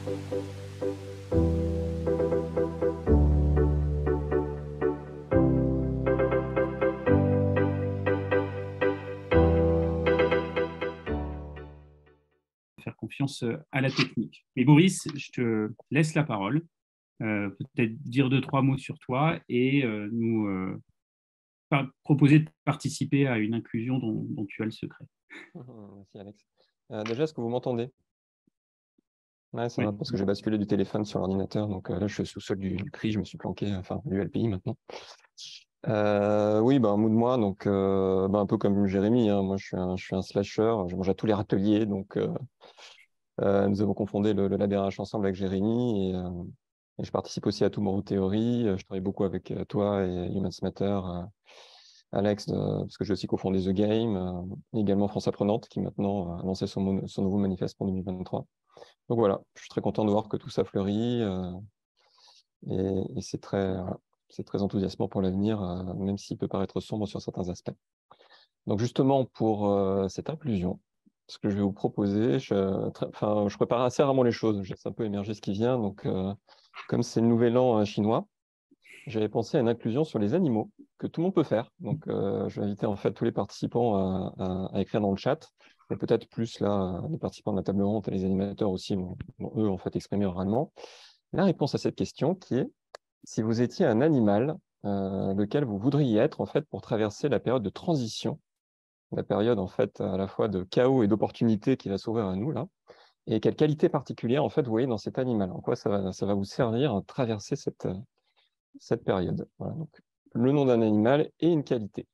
Faire confiance à la technique. Mais Boris, je te laisse la parole. Peut-être dire deux, trois mots sur toi et nous proposer de participer à une inclusion dont tu as le secret. Merci Alex. Déjà, est-ce que vous m'entendez? Ouais, ça Ouais. va, parce que j'ai basculé du téléphone sur l'ordinateur. Donc là, je suis au sous-sol du CRI, je me suis planqué, enfin du LPI maintenant. Oui, un mot de moi, donc un peu comme Jérémy, hein, moi je suis un slasher, je mange à tous les râteliers, donc nous avons confondé le Lab RH ensemble avec Jérémy et je participe aussi à Tomorrow Theory. Je travaille beaucoup avec toi et Humans Matter, Alex, parce que j'ai aussi cofondé The Game, et également France Apprenante qui maintenant a lancé son nouveau manifeste pour 2023. Donc voilà, je suis très content de voir que tout ça fleurit et c'est très enthousiasmant pour l'avenir, même s'il peut paraître sombre sur certains aspects. Donc justement, pour cette inclusion, ce que je vais vous proposer, je prépare assez rarement les choses, je laisse un peu émerger ce qui vient. Donc, comme c'est le nouvel an chinois, j'avais pensé à une inclusion sur les animaux que tout le monde peut faire. Donc, je vais inviter en fait tous les participants à écrire dans le chat, mais peut-être plus là, les participants de la table ronde et les animateurs aussi vont eux en fait exprimer oralement la réponse à cette question qui est si vous étiez un animal, lequel vous voudriez être en fait pour traverser la période de transition, la période en fait à la fois de chaos et d'opportunité qui va s'ouvrir à nous là, et quelle qualité particulière en fait vous voyez dans cet animal, en quoi ça va vous servir à traverser cette période. Voilà, donc le nom d'un animal et une qualité.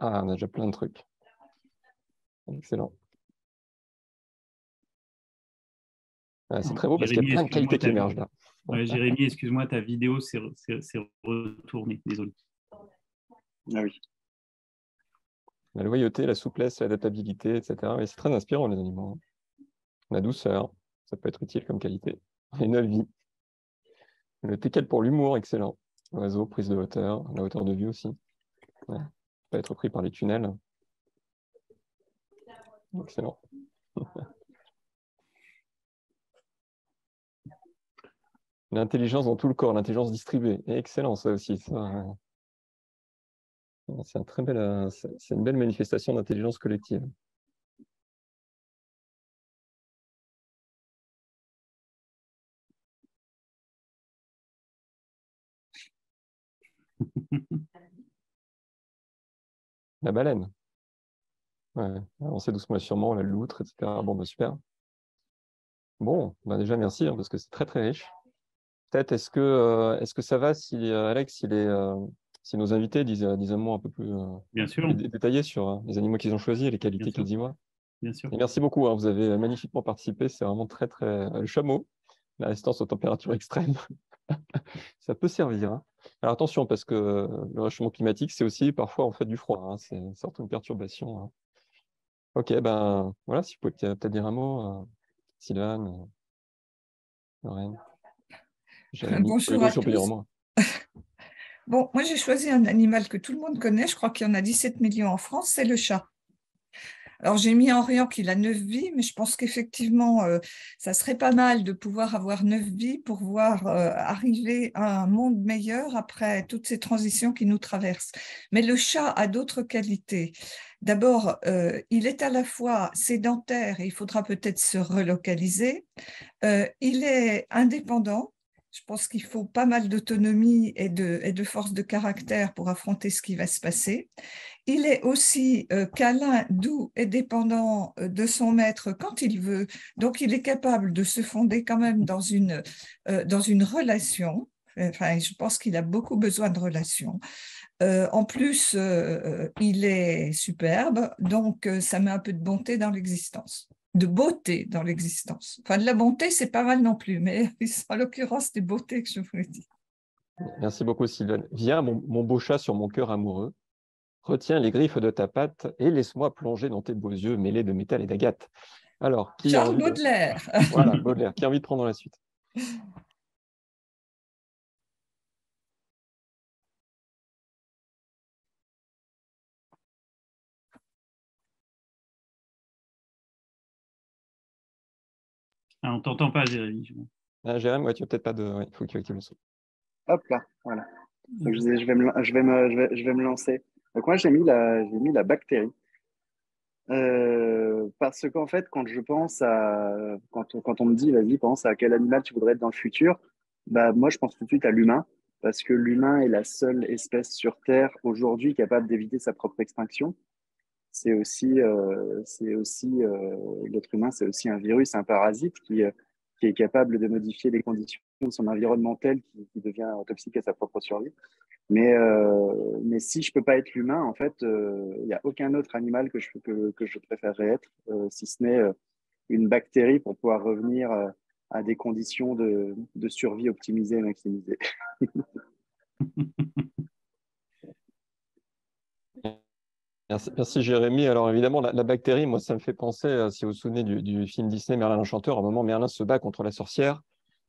Ah, on a déjà plein de trucs. Excellent. Ah, c'est très beau parce qu'il y a Jérémy, plein de qualités qui émergent là. Ouais, Jérémy, excuse-moi, ta vidéo s'est retournée. Désolé. Ah oui. La loyauté, la souplesse, l'adaptabilité, etc. Et c'est très inspirant, les animaux. La douceur, ça peut être utile comme qualité. Et une vie. Le teckel pour l'humour, excellent. Oiseau, prise de hauteur, la hauteur de vue aussi. Ouais. Pas être pris par les tunnels. Excellent. L'intelligence dans tout le corps, l'intelligence distribuée. Et excellent, ça aussi. C'est une belle manifestation d'intelligence collective. La baleine. Ouais, avancer doucement et sûrement, la loutre, etc. Bon, super. Bon, déjà, merci, hein, parce que c'est très, très riche. Peut-être, est-ce que ça va si, Alex, si nos invités disent un mot un peu plus, Bien sûr. plus détaillé sur les animaux qu'ils ont choisis et les qualités qu'ils y voient? Bien sûr. Et merci beaucoup, hein, vous avez magnifiquement participé, c'est vraiment très, très... Le chameau, la résistance aux températures extrêmes, ça peut servir. Hein. Alors attention, parce que le réchauffement climatique, c'est aussi parfois en fait du froid, hein, c'est surtout une perturbation. Hein. Ok, voilà, si vous pouvez peut-être dire un mot, Sylvane, Lorraine, Jérémy, Bonjour à tous. Bon, moi j'ai choisi un animal que tout le monde connaît, je crois qu'il y en a 17 millions en France, c'est le chat. Alors j'ai mis en riant qu'il a 9 vies, mais je pense qu'effectivement, ça serait pas mal de pouvoir avoir 9 vies pour voir arriver à un monde meilleur après toutes ces transitions qui nous traversent. Mais le chat a d'autres qualités. D'abord, il est à la fois sédentaire et il faudra peut-être se relocaliser. Il est indépendant. Je pense qu'il faut pas mal d'autonomie et de force de caractère pour affronter ce qui va se passer. Il est aussi câlin, doux et dépendant de son maître quand il veut. Donc, il est capable de se fonder quand même dans une relation. Enfin, je pense qu'il a beaucoup besoin de relations. En plus, il est superbe, donc ça met un peu de bonté dans l'existence. De beauté dans l'existence. Enfin, de la bonté, c'est pas mal non plus, mais en l'occurrence, des beautés que je voulais dire. Merci beaucoup, Sylvain. Viens, mon beau chat sur mon cœur amoureux. Retiens les griffes de ta patte et laisse-moi plonger dans tes beaux yeux mêlés de métal et d'agate. Alors, qui a Charles envie Baudelaire. Voilà, Baudelaire. Qui a envie de prendre la suite? Ah, on ne t'entend pas, Jérémy. Jérém, ouais, tu n'as peut-être pas de. Ouais, il faut que tu actives le son. Hop là, voilà. Donc, je disais, je vais me lancer. Donc moi, j'ai mis la bactérie. Parce qu'en fait, quand on me dit, vas-y, pense à quel animal tu voudrais être dans le futur, bah, moi, je pense tout de suite à l'humain, parce que l'humain est la seule espèce sur Terre aujourd'hui capable d'éviter sa propre extinction. L'être humain, c'est aussi un virus, un parasite qui est capable de modifier les conditions de son environnement tel qu'il devient toxique à sa propre survie. Mais si je peux pas être l'humain, en fait, il n'y a aucun autre animal que je préférerais être, si ce n'est une bactérie pour pouvoir revenir à des conditions de survie optimisées et maximisées. Merci Jérémy. Alors évidemment, la bactérie, moi, ça me fait penser, si vous vous souvenez du film Disney Merlin l'Enchanteur, à un moment, Merlin se bat contre la sorcière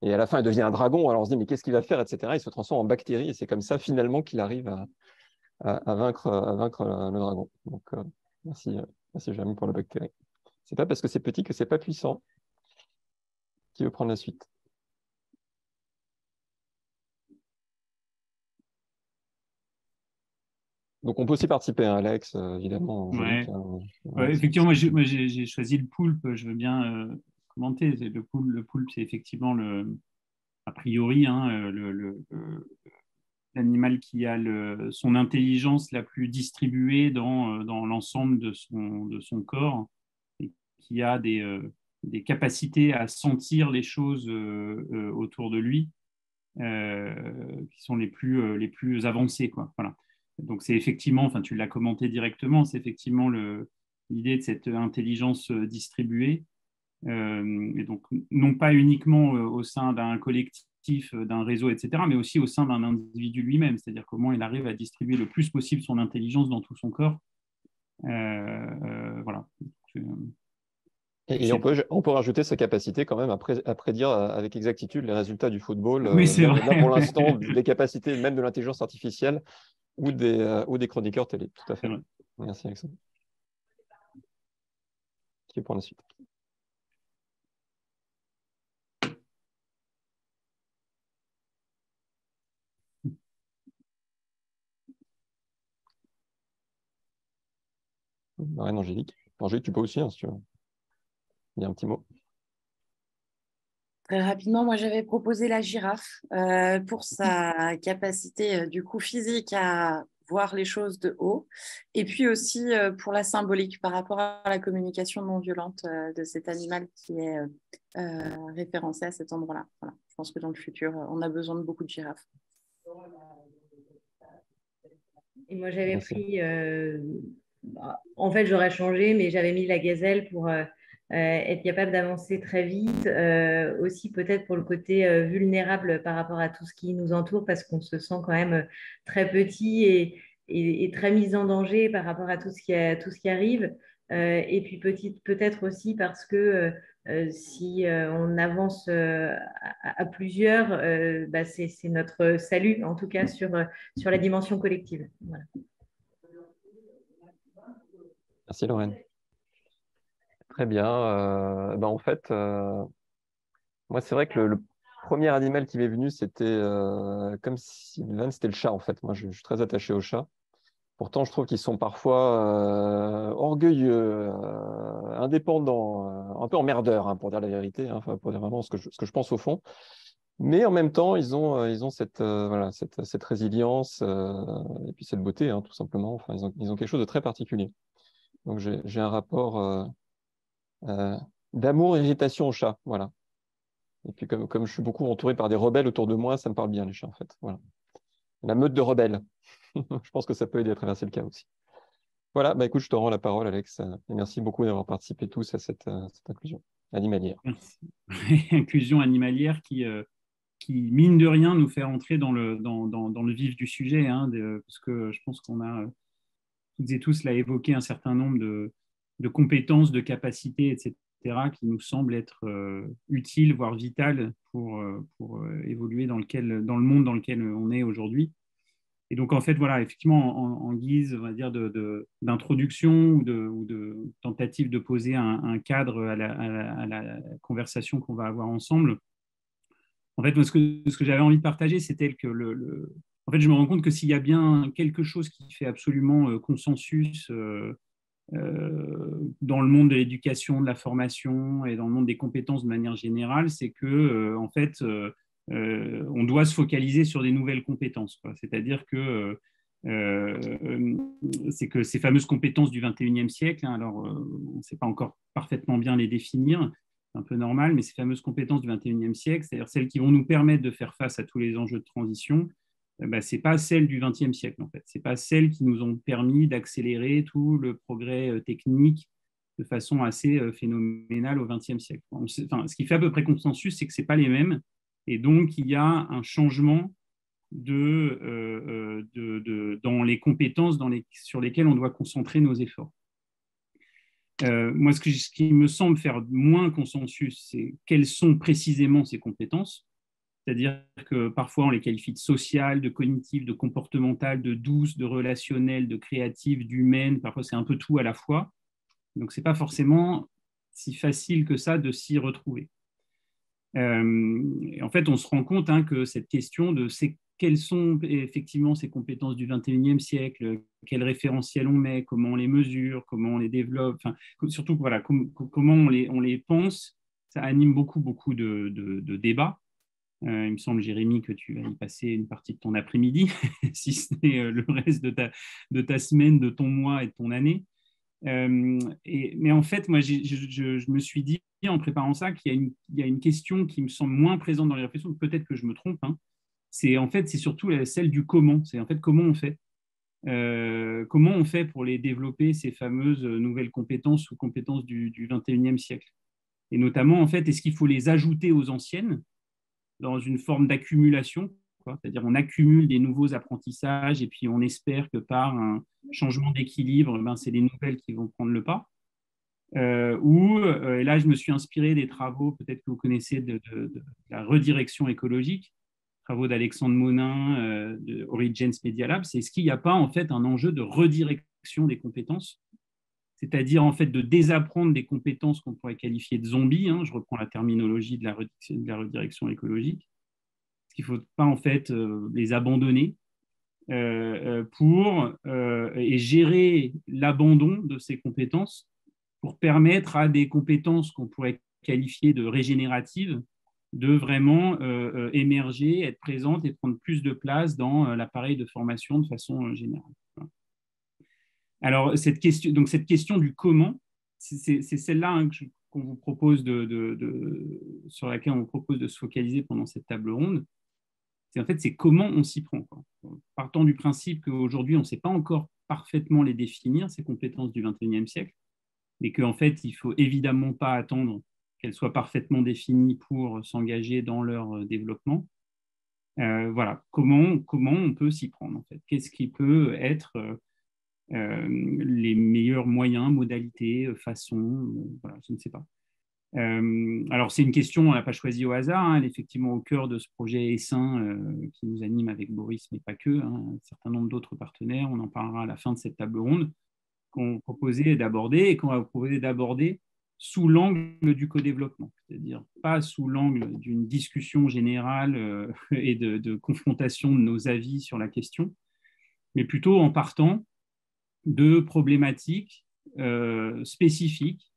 et à la fin, il devient un dragon. Alors on se dit, mais qu'est-ce qu'il va faire, etc. Il se transforme en bactérie et c'est comme ça, finalement, qu'il arrive à vaincre le dragon. Donc, merci Jérémy pour la bactérie. C'est pas parce que c'est petit que c'est pas puissant. Qui veut prendre la suite? Donc, on peut aussi participer, hein, Alex, évidemment, Angélique. Ouais. Hein, Effectivement, moi, j'ai choisi le poulpe. Je veux bien commenter. Le poulpe, c'est effectivement a priori, hein, l'animal qui a son intelligence la plus distribuée dans l'ensemble de son corps et qui a des capacités à sentir les choses autour de lui qui sont les plus avancées, quoi. Voilà. Donc c'est effectivement, enfin tu l'as commenté directement, c'est effectivement l'idée de cette intelligence distribuée, et donc non pas uniquement au sein d'un collectif, d'un réseau, etc., mais aussi au sein d'un individu lui-même, c'est-à-dire comment il arrive à distribuer le plus possible son intelligence dans tout son corps. Voilà. Et on peut rajouter sa capacité quand même à prédire avec exactitude les résultats du football. Oui, c'est vrai. Là, pour l'instant, les capacités même de l'intelligence artificielle ou des chroniqueurs télé. Tout à fait. Merci, Alexandre. Qui prend la suite? Marine Angélique. Angélique, tu peux aussi, hein, si tu veux. Il y a un petit mot. Très rapidement, moi j'avais proposé la girafe pour sa capacité du coup physique à voir les choses de haut et puis aussi pour la symbolique par rapport à la communication non violente de cet animal qui est référencé à cet endroit-là. Voilà. Je pense que dans le futur, on a besoin de beaucoup de girafes. Et moi j'avais pris, en fait j'aurais changé, mais j'avais mis la gazelle pour être capable d'avancer très vite, aussi peut-être pour le côté vulnérable par rapport à tout ce qui nous entoure, parce qu'on se sent quand même très petit et très mis en danger par rapport à tout ce qui arrive. Et puis peut-être aussi parce que si on avance à plusieurs, bah, c'est notre salut, en tout cas sur la dimension collective. Voilà. Merci Lorraine. Très bien. En fait, moi, c'est vrai que le premier animal qui m'est venu, c'était comme Sylvain, c'était le chat, en fait. Moi, je suis très attaché au chat. Pourtant, je trouve qu'ils sont parfois orgueilleux, indépendants, un peu emmerdeurs, hein, pour dire la vérité, hein, enfin, pour dire vraiment ce que je pense au fond. Mais en même temps, ils ont cette résilience et puis cette beauté, hein, tout simplement. Enfin, ils ont quelque chose de très particulier. Donc, j'ai un rapport d'amour et d'irritation au chat. Voilà. Et puis, comme je suis beaucoup entouré par des rebelles autour de moi, ça me parle bien, les chats, en fait. Voilà. La meute de rebelles. Je pense que ça peut aider à traverser le cas aussi. Voilà, écoute, je te rends la parole, Alex. Et merci beaucoup d'avoir participé tous à cette inclusion animalière. Merci. Inclusion animalière qui, mine de rien, nous fait entrer dans le vif du sujet, hein, parce que je pense qu'on a toutes et tous là évoqué un certain nombre de compétences, de capacités, etc., qui nous semblent être utiles, voire vitales pour évoluer dans le monde dans lequel on est aujourd'hui. Et donc, en fait, voilà, effectivement, en guise, on va dire, d'introduction ou de tentative de poser un cadre à la conversation qu'on va avoir ensemble, en fait, moi, ce que j'avais envie de partager, c'était que en fait, je me rends compte que s'il y a bien quelque chose qui fait absolument consensus dans le monde de l'éducation, de la formation et dans le monde des compétences de manière générale, c'est que, en fait, on doit se focaliser sur des nouvelles compétences, quoi. C'est-à-dire que c'est que ces fameuses compétences du 21e siècle, hein, alors on ne sait pas encore parfaitement bien les définir, c'est un peu normal, mais ces fameuses compétences du 21e siècle, c'est-à-dire celles qui vont nous permettre de faire face à tous les enjeux de transition, ce n'est pas celles du XXe siècle, en fait. Ce n'est pas celles qui nous ont permis d'accélérer tout le progrès technique de façon assez phénoménale au XXe siècle. Enfin, ce qui fait à peu près consensus, c'est que ce n'est pas les mêmes. Et donc, il y a un changement dans les compétences sur lesquelles on doit concentrer nos efforts. Moi, ce qui me semble faire moins consensus, c'est quelles sont précisément ces compétences. C'est-à-dire que parfois, on les qualifie de sociales, de cognitives, de comportementales, de douces, de relationnelles, de créatives, d'humaines. Parfois, c'est un peu tout à la fois. Donc, ce n'est pas forcément si facile que ça de s'y retrouver. Et en fait, on se rend compte que cette question de quelles sont effectivement ces compétences du 21e siècle, quels référentiels on met, comment on les mesure, comment on les développe, enfin, surtout voilà, comment on les pense, ça anime beaucoup de débats. Il me semble, Jérémy, que tu vas y passer une partie de ton après-midi, si ce n'est le reste de ta semaine, de ton mois et de ton année. Mais en fait, moi, je me suis dit, en préparant ça, qu'il y a une question qui me semble moins présente dans les réflexions, peut-être que je me trompe, hein. C'est surtout celle du comment. C'est en fait comment on fait. Comment on fait pour les développer, ces fameuses nouvelles compétences ou compétences du 21e siècle. Et notamment, en fait, est-ce qu'il faut les ajouter aux anciennes dans une forme d'accumulation, c'est-à-dire on accumule des nouveaux apprentissages et puis on espère que par un changement d'équilibre, c'est les nouvelles qui vont prendre le pas. Et là, je me suis inspiré des travaux, peut-être que vous connaissez, de la redirection écologique, travaux d'Alexandre Monin, de Origins Media Lab. C'est est-ce qu'il n'y a pas en fait un enjeu de redirection des compétences, c'est-à-dire en fait de désapprendre des compétences qu'on pourrait qualifier de zombies, hein, je reprends la terminologie de la redirection écologique, parce qu'il ne faut pas en fait les abandonner et gérer l'abandon de ces compétences pour permettre à des compétences qu'on pourrait qualifier de régénératives de vraiment émerger, être présentes et prendre plus de place dans l'appareil de formation de façon générale. Alors, cette question du comment, c'est celle-là qu'on vous propose sur laquelle on vous propose de se focaliser pendant cette table ronde. C'est comment on s'y prend, quoi. Partant du principe qu'aujourd'hui, on ne sait pas encore parfaitement les définir, ces compétences du 21e siècle, mais qu'en fait, il ne faut évidemment pas attendre qu'elles soient parfaitement définies pour s'engager dans leur développement. Voilà, comment on peut s'y prendre, en fait. Qu'est-ce qui peut être les meilleurs moyens, modalités, façons, voilà, je ne sais pas. Alors, c'est une question, on n'a pas choisi au hasard, hein, elle est effectivement au cœur de ce projet Essaim qui nous anime avec Boris, mais pas que, hein, un certain nombre d'autres partenaires, on en parlera à la fin de cette table ronde, qu'on proposait d'aborder et qu'on va vous proposer d'aborder sous l'angle du co-développement, c'est-à-dire pas sous l'angle d'une discussion générale et de confrontation de nos avis sur la question, mais plutôt en partant de problématiques spécifiques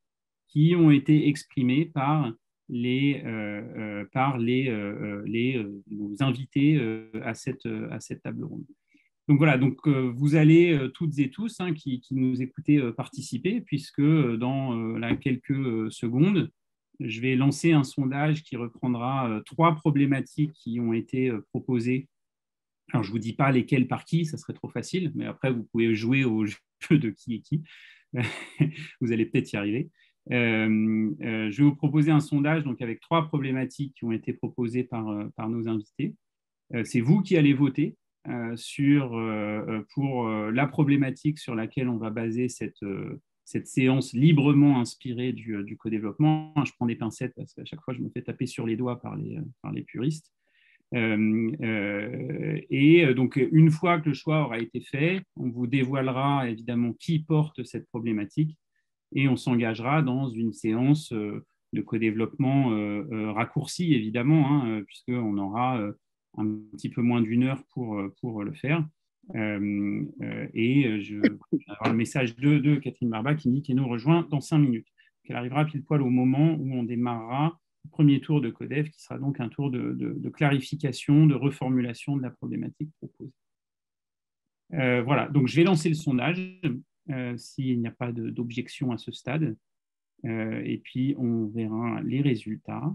qui ont été exprimées par nos invités à cette table ronde. Donc voilà, vous allez toutes et tous qui nous écoutez participer, puisque dans quelques secondes, je vais lancer un sondage qui reprendra 3 problématiques qui ont été proposées. Alors, je ne vous dis pas lesquelles par qui, ça serait trop facile, mais après, vous pouvez jouer au jeu de qui est qui. Vous allez peut-être y arriver. Je vais vous proposer un sondage avec 3 problématiques qui ont été proposées par nos invités. C'est vous qui allez voter pour la problématique sur laquelle on va baser cette séance librement inspirée du co-développement. Je prends des pincettes parce qu'à chaque fois, je me fais taper sur les doigts par les puristes. Et donc, une fois que le choix aura été fait, on vous dévoilera évidemment qui porte cette problématique et on s'engagera dans une séance de co-développement raccourcie, évidemment, hein, puisqu'on aura un petit peu moins d'une heure pour le faire. Et je vais avoir le message de Catherine Barba qui dit qu'elle nous rejoint dans 5 minutes. Elle arrivera pile poil au moment où on démarrera le premier tour de CODEV, qui sera donc un tour de clarification, de reformulation de la problématique proposée. Voilà, donc je vais lancer le sondage s'il n'y a pas d'objection à ce stade. Et puis, on verra les résultats.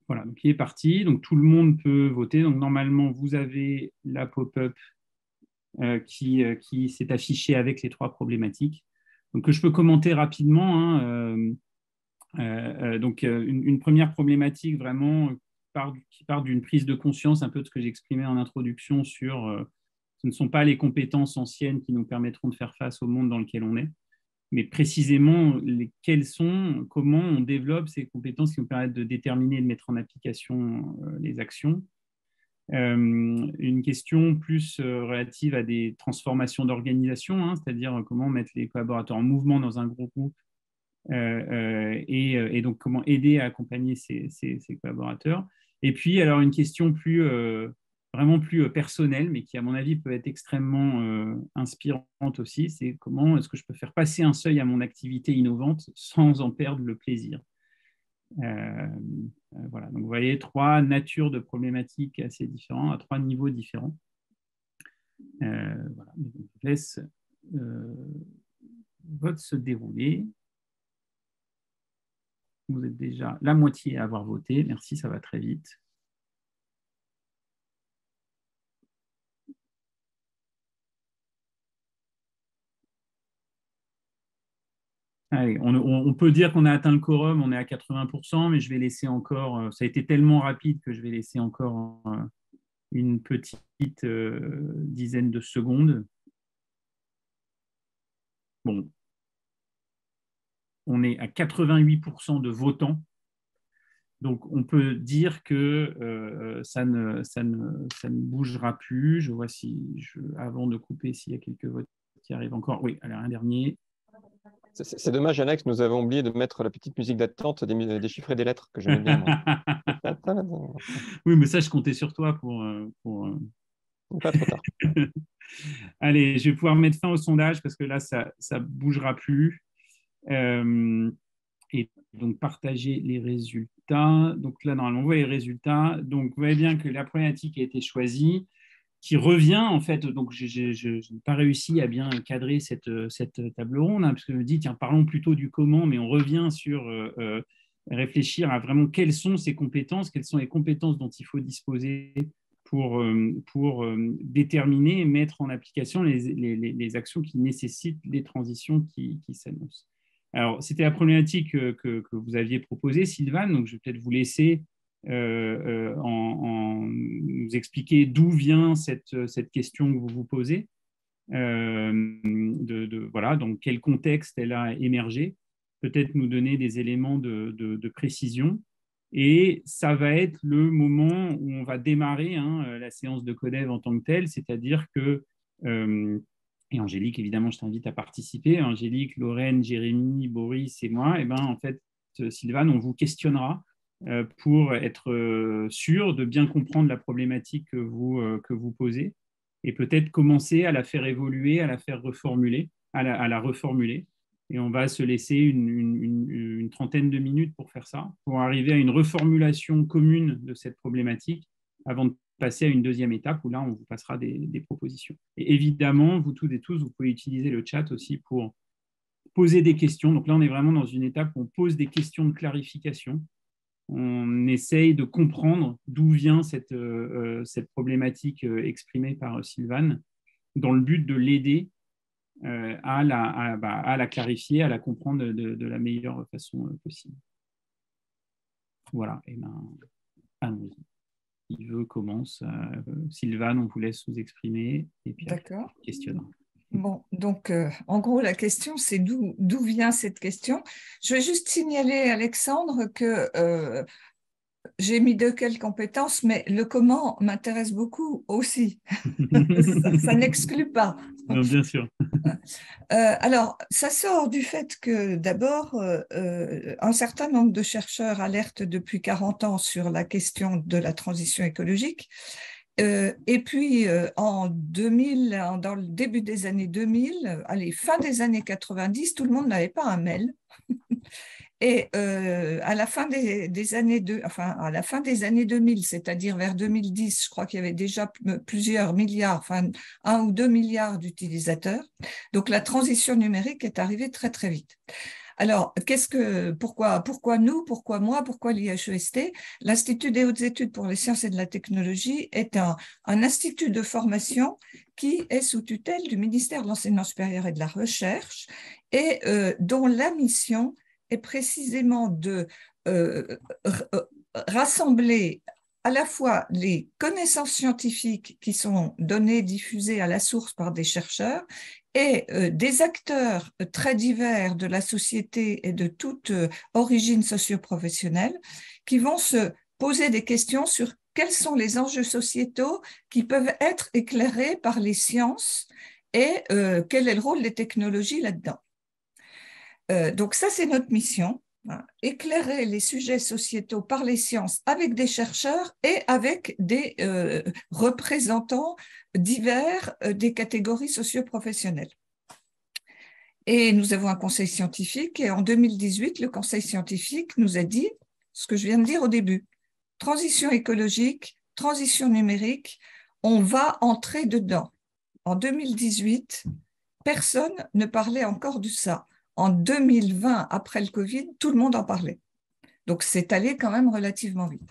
Voilà, donc il est parti. Donc, tout le monde peut voter. Donc, normalement, vous avez la pop-up qui s'est affichée avec les 3 problématiques. Donc, que je peux commenter rapidement. Hein, donc, une première problématique vraiment qui part d'une prise de conscience, un peu de ce que j'exprimais en introduction sur ce ne sont pas les compétences anciennes qui nous permettront de faire face au monde dans lequel on est, mais précisément quelles sont, comment on développe ces compétences qui nous permettent de déterminer et de mettre en application les actions. Une question plus relative à des transformations d'organisation, hein, c'est-à-dire comment mettre les collaborateurs en mouvement dans un gros groupe et donc comment aider à accompagner ces collaborateurs. Et puis, alors, une question vraiment plus personnelle, mais qui, à mon avis, peut être extrêmement inspirante aussi, c'est comment est-ce que je peux faire passer un seuil à mon activité innovante sans en perdre le plaisir. Voilà, donc vous voyez 3 natures de problématiques assez différentes, à 3 niveaux différents. Voilà, je laisse le vote se dérouler. Vous êtes déjà la moitié à avoir voté. Merci, ça va très vite. Allez, on peut dire qu'on a atteint le quorum, on est à 80%, mais je vais laisser encore, ça a été tellement rapide que je vais laisser encore une petite dizaine de secondes. Bon, on est à 88% de votants, donc on peut dire que ça ne bougera plus. Je vois avant de couper s'il y a quelques votes qui arrivent encore. Oui, alors un dernier. C'est dommage, Alex, nous avons oublié de mettre la petite musique d'attente des chiffres et des lettres que j'aimais bien. Oui, mais ça, je comptais sur toi pour... Pas trop tard. Allez, je vais pouvoir mettre fin au sondage parce que là, ça ne bougera plus. Et donc, partager les résultats. Donc là, normalement, on voit les résultats. Donc, vous voyez bien que la problématique a été choisie, qui revient, en fait, donc je n'ai pas réussi à bien cadrer cette table ronde, hein, parce que je me dis, tiens, parlons plutôt du comment, mais on revient sur réfléchir à vraiment quelles sont ces compétences, quelles sont les compétences dont il faut disposer pour déterminer et mettre en application les actions qui nécessitent les transitions qui s'annoncent. Alors, c'était la problématique que vous aviez proposée, Sylvane, donc je vais peut-être vous laisser nous expliquer d'où vient cette question que vous vous posez, voilà, dans quel contexte elle a émergé, peut-être nous donner des éléments de précision. Et ça va être le moment où on va démarrer la séance de CODEV en tant que telle, c'est-à-dire que, et Angélique, évidemment, je t'invite à participer, Angélique, Lorraine, Jérémy, Boris et moi, et ben, en fait, Sylvane, on vous questionnera pour être sûr de bien comprendre la problématique que vous posez et peut-être commencer à la faire évoluer, à la faire reformuler, à la reformuler. Et on va se laisser une trentaine de minutes pour faire ça, pour arriver à une reformulation commune de cette problématique avant de passer à une deuxième étape où là, on vous passera des propositions. Et évidemment, vous toutes et tous, vous pouvez utiliser le chat aussi pour poser des questions. Donc là, on est vraiment dans une étape où on pose des questions de clarification. On essaye de comprendre d'où vient cette problématique exprimée par Sylvane dans le but de l'aider à la clarifier, à la comprendre de la meilleure façon possible. Voilà, et ben, allons-y. Qui veut commence. Sylvane, on vous laisse vous exprimer et puis on questionnera. Bon, donc en gros, la question, c'est d'où vient cette question. Je vais juste signaler, Alexandre, que j'ai mis de quelles compétences, mais le comment m'intéresse beaucoup aussi. Ça n'exclut pas. Non, bien sûr. Alors, ça sort du fait que d'abord, un certain nombre de chercheurs alertent depuis 40 ans sur la question de la transition écologique. Et puis, en 2000, dans le début des années 2000, allez, fin des années 90, tout le monde n'avait pas un mail. Et à la fin des années à la fin des années 2000, c'est-à-dire vers 2010, je crois qu'il y avait déjà plusieurs milliards, enfin 1 ou 2 milliards d'utilisateurs. Donc la transition numérique est arrivée très très vite. Alors, pourquoi nous, pourquoi moi, pourquoi l'IHEST? L'Institut des hautes études pour les sciences et de la technologie est un institut de formation qui est sous tutelle du ministère de l'Enseignement supérieur et de la Recherche et dont la mission est précisément de rassembler à la fois les connaissances scientifiques qui sont données, diffusées à la source par des chercheurs et des acteurs très divers de la société et de toute origine socio-professionnelle qui vont se poser des questions sur quels sont les enjeux sociétaux qui peuvent être éclairés par les sciences et quel est le rôle des technologies là-dedans. Donc ça, c'est notre mission, hein, éclairer les sujets sociétaux par les sciences avec des chercheurs et avec des représentants divers des catégories socio-professionnelles. Et nous avons un conseil scientifique et en 2018, le conseil scientifique nous a dit ce que je viens de dire au début. Transition écologique, transition numérique, on va entrer dedans. En 2018, personne ne parlait encore de ça. En 2020, après le Covid, tout le monde en parlait. Donc, c'est allé quand même relativement vite.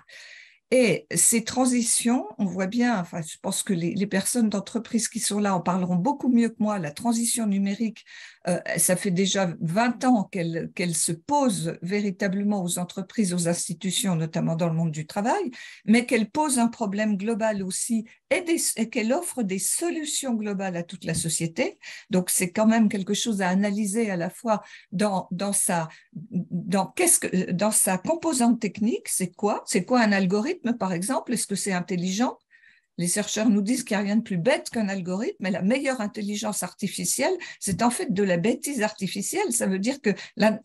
Et ces transitions, on voit bien, enfin, je pense que les personnes d'entreprise qui sont là en parleront beaucoup mieux que moi. La transition numérique, ça fait déjà 20 ans qu'elle se pose véritablement aux entreprises, aux institutions, notamment dans le monde du travail, mais qu'elle pose un problème global aussi et qu'elle offre des solutions globales à toute la société. Donc, c'est quand même quelque chose à analyser à la fois dans sa composante technique. C'est quoi un algorithme, par exemple? Est-ce que c'est intelligent? Les chercheurs nous disent qu'il n'y a rien de plus bête qu'un algorithme, mais la meilleure intelligence artificielle, c'est en fait de la bêtise artificielle. Ça veut dire que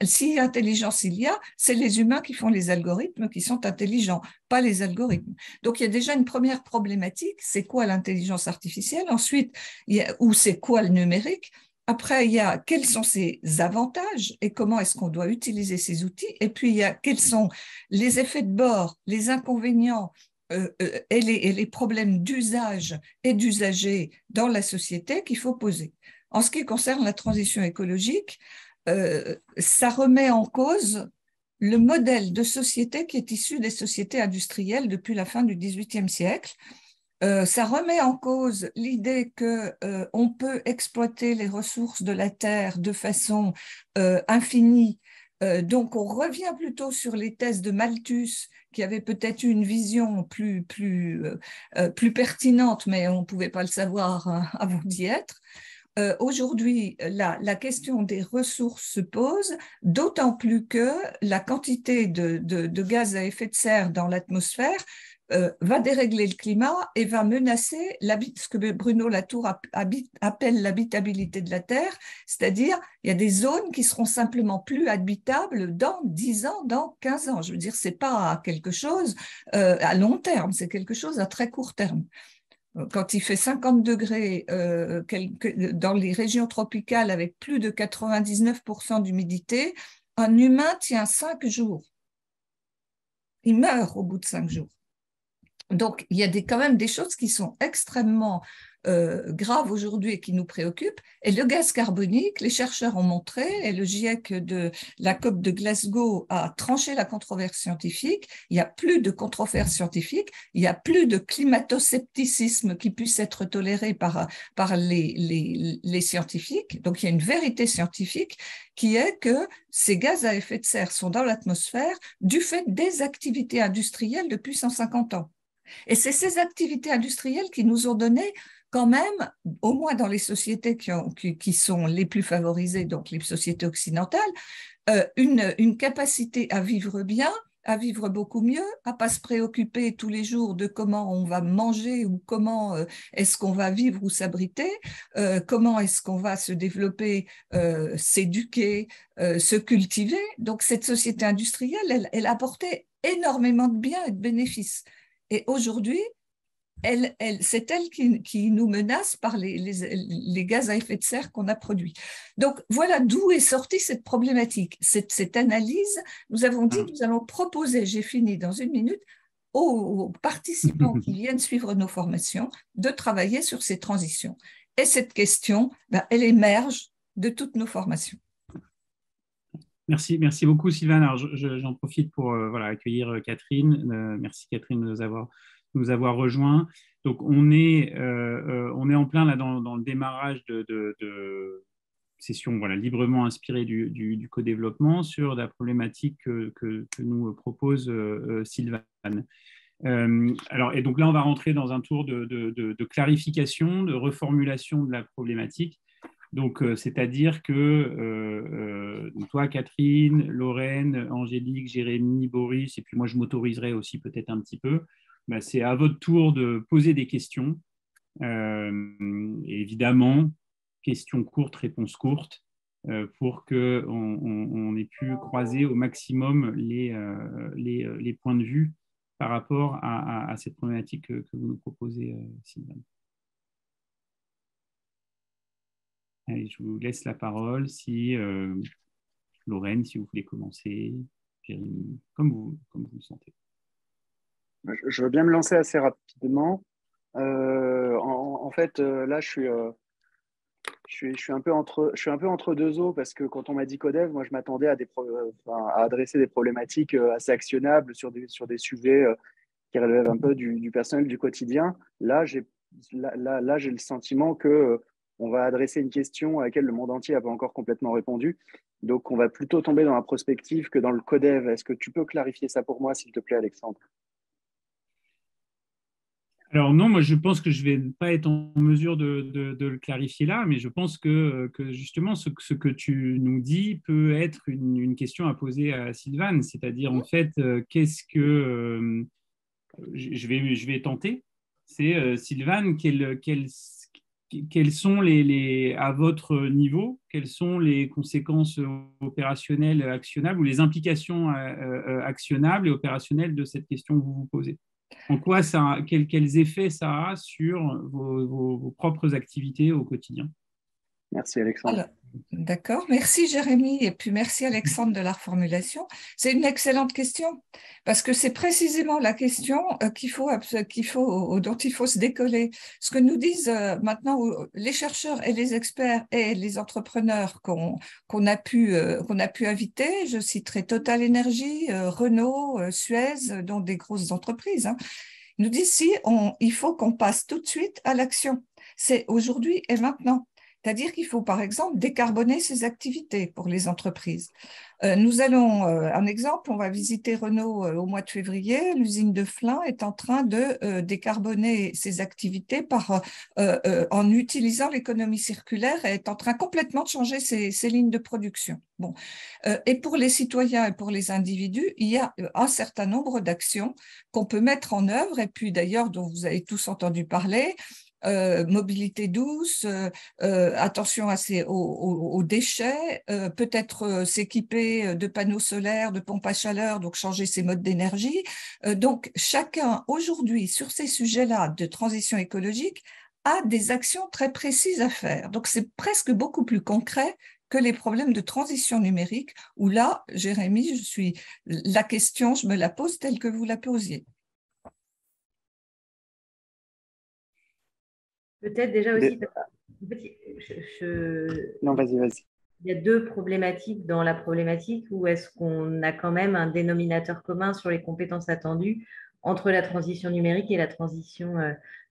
si intelligence il y a, c'est les humains qui font les algorithmes qui sont intelligents, pas les algorithmes. Donc, il y a déjà une première problématique, c'est quoi l'intelligence artificielle? Ensuite, ou c'est quoi le numérique? Après, il y a quels sont ses avantages et comment est-ce qu'on doit utiliser ces outils? Et puis, il y a quels sont les effets de bord, les inconvénients et les problèmes d'usage et d'usagers dans la société qu'il faut poser. En ce qui concerne la transition écologique, ça remet en cause le modèle de société qui est issu des sociétés industrielles depuis la fin du XVIIIe siècle. Ça remet en cause l'idée qu'on peut exploiter les ressources de la Terre de façon infinie. Donc, on revient plutôt sur les thèses de Malthus, qui avait peut-être eu une vision plus pertinente, mais on ne pouvait pas le savoir avant d'y être. Aujourd'hui, la question des ressources se pose, d'autant plus que la quantité de gaz à effet de serre dans l'atmosphère va dérégler le climat et va menacer ce que Bruno Latour appelle l'habitabilité de la Terre, c'est-à-dire il y a des zones qui seront simplement plus habitables dans 10 ans, dans 15 ans. Je veux dire, ce n'est pas quelque chose à long terme, c'est quelque chose à très court terme. Quand il fait 50 degrés dans les régions tropicales avec plus de 99% d'humidité, un humain tient 5 jours. Il meurt au bout de 5 jours. Donc, il y a quand même des choses qui sont extrêmement graves aujourd'hui et qui nous préoccupent. Et le gaz carbonique, les chercheurs ont montré, et le GIEC de la COP de Glasgow a tranché la controverse scientifique, il n'y a plus de controverse scientifique, il n'y a plus de climato-scepticisme qui puisse être toléré par les scientifiques. Donc, il y a une vérité scientifique qui est que ces gaz à effet de serre sont dans l'atmosphère du fait des activités industrielles depuis 150 ans. Et c'est ces activités industrielles qui nous ont donné quand même, au moins dans les sociétés qui sont les plus favorisées, donc les sociétés occidentales, une capacité à vivre bien à vivre beaucoup mieux, à pas se préoccuper tous les jours de comment on va manger ou comment est-ce qu'on va vivre ou s'abriter, comment est-ce qu'on va se développer, s'éduquer, se cultiver. Donc cette société industrielle, elle apportait énormément de biens et de bénéfices. Et aujourd'hui, c'est elle qui nous menace par les gaz à effet de serre qu'on a produits. Donc, voilà d'où est sortie cette problématique. Cette analyse, nous avons dit, nous allons proposer, j'ai fini dans une minute, aux participants qui viennent suivre nos formations de travailler sur ces transitions. Et cette question, elle émerge de toutes nos formations. Merci beaucoup Sylvain. Alors, j'en profite pour accueillir Catherine. Merci Catherine de nous avoir rejoints. Donc on est en plein là dans le démarrage de session librement inspirée du co-développement sur la problématique que nous propose Sylvain. Et donc là on va rentrer dans un tour de clarification, de reformulation de la problématique. Donc, c'est-à-dire que toi, Catherine, Lorraine, Angélique, Jérémy, Boris, et puis moi, je m'autoriserai aussi peut-être un petit peu, c'est à votre tour de poser des questions. Et évidemment, questions courtes, réponses courtes, pour qu'on ait pu croiser au maximum les points de vue par rapport à cette problématique que vous nous proposez, Sylvain. Allez, je vous laisse la parole. Si Lorraine, si vous voulez commencer, Jérémy, comme vous le sentez. Je veux bien me lancer assez rapidement. En fait, là, je suis un peu entre deux eaux parce que quand on m'a dit Codev, moi, je m'attendais à adresser des problématiques assez actionnables sur des sujets qui relèvent un peu du personnel, du quotidien. Là, j'ai le sentiment que on va adresser une question à laquelle le monde entier n'a pas encore complètement répondu. Donc, on va plutôt tomber dans la prospective que dans le codev. Est-ce que tu peux clarifier ça pour moi, s'il te plaît, Alexandre? Alors non, moi je pense que je ne vais pas être en mesure de le clarifier là, mais je pense que justement ce que tu nous dis peut être une question à poser à Sylvain, c'est-à-dire en fait, qu'est-ce que je vais tenter, c'est Sylvain, quels sont à votre niveau, quelles sont les conséquences opérationnelles actionnables ou les implications actionnables et opérationnelles de cette question que vous vous posez? En quoi quels effets ça a sur vos propres activités au quotidien? Merci Alexandre. D'accord, merci Jérémy et puis merci Alexandre de la reformulation. C'est une excellente question parce que c'est précisément la question dont il faut se décoller. Ce que nous disent maintenant les chercheurs et les experts et les entrepreneurs qu'on a pu inviter, je citerai Total Energy, Renault, Suez, dont des grosses entreprises, nous disent il faut qu'on passe tout de suite à l'action. C'est aujourd'hui et maintenant. C'est-à-dire qu'il faut, par exemple, décarboner ses activités pour les entreprises. Nous allons, un exemple, on va visiter Renault au mois de février. L'usine de Flins est en train de décarboner ses activités en utilisant l'économie circulaire et est en train complètement de changer ses lignes de production. Bon. Et pour les citoyens et pour les individus, il y a un certain nombre d'actions qu'on peut mettre en œuvre et puis d'ailleurs dont vous avez tous entendu parler. Mobilité douce, attention aux déchets, peut-être s'équiper de panneaux solaires, de pompes à chaleur, donc changer ses modes d'énergie. Donc chacun aujourd'hui sur ces sujets-là de transition écologique a des actions très précises à faire. Donc c'est presque beaucoup plus concret que les problèmes de transition numérique où là, Jérémy, la question, je me la pose telle que vous la posiez. Peut-être déjà aussi, Non, vas-y. Il y a deux problématiques dans la problématique où est-ce qu'on a quand même un dénominateur commun sur les compétences attendues entre la transition numérique et la transition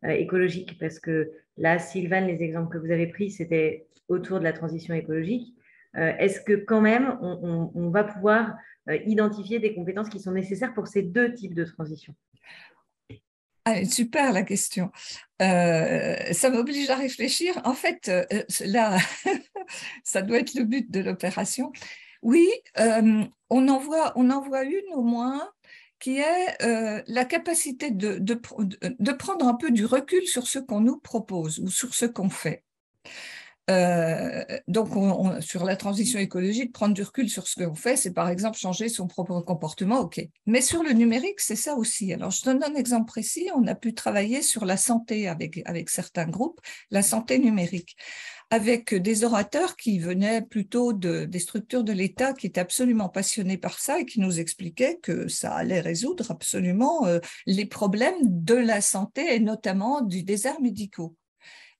écologique. Parce que là, Sylvain, les exemples que vous avez pris, c'était autour de la transition écologique. Est-ce que quand même, on va pouvoir identifier des compétences qui sont nécessaires pour ces deux types de transition? Super la question. Ça m'oblige à réfléchir. En fait, là, ça doit être le but de l'opération. Oui, on en voit une au moins qui est la capacité de prendre un peu du recul sur ce qu'on nous propose ou sur ce qu'on fait. Donc, sur la transition écologique, prendre du recul sur ce qu'on fait, c'est par exemple changer son propre comportement, ok. Mais sur le numérique, c'est ça aussi. Alors, je donne un exemple précis. On a pu travailler sur la santé avec certains groupes, la santé numérique, avec des orateurs qui venaient plutôt des structures de l'État qui étaient absolument passionnés par ça et qui nous expliquaient que ça allait résoudre absolument les problèmes de la santé et notamment du désert médicaux.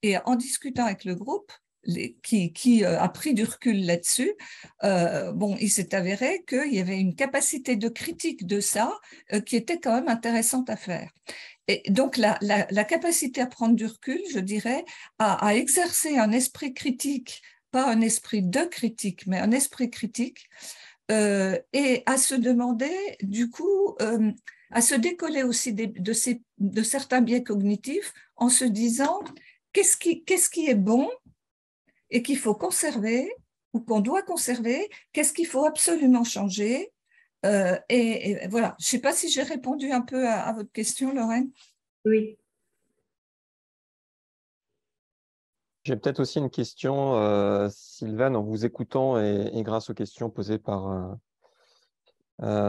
Et en discutant avec le groupe, qui a pris du recul là-dessus, il s'est avéré qu'il y avait une capacité de critique de ça qui était quand même intéressante à faire. Et donc, la capacité à prendre du recul, je dirais, à exercer un esprit critique, pas un esprit de critique, mais un esprit critique, et à se demander, du coup, à se décoller aussi de certains biais cognitifs en se disant qu'est-ce qui est bon et qu'il faut conserver ou qu'on doit conserver, qu'est-ce qu'il faut absolument changer. Et voilà, je ne sais pas si j'ai répondu un peu à votre question, Lorraine. Oui. J'ai peut-être aussi une question, Sylvane, en vous écoutant et grâce aux questions posées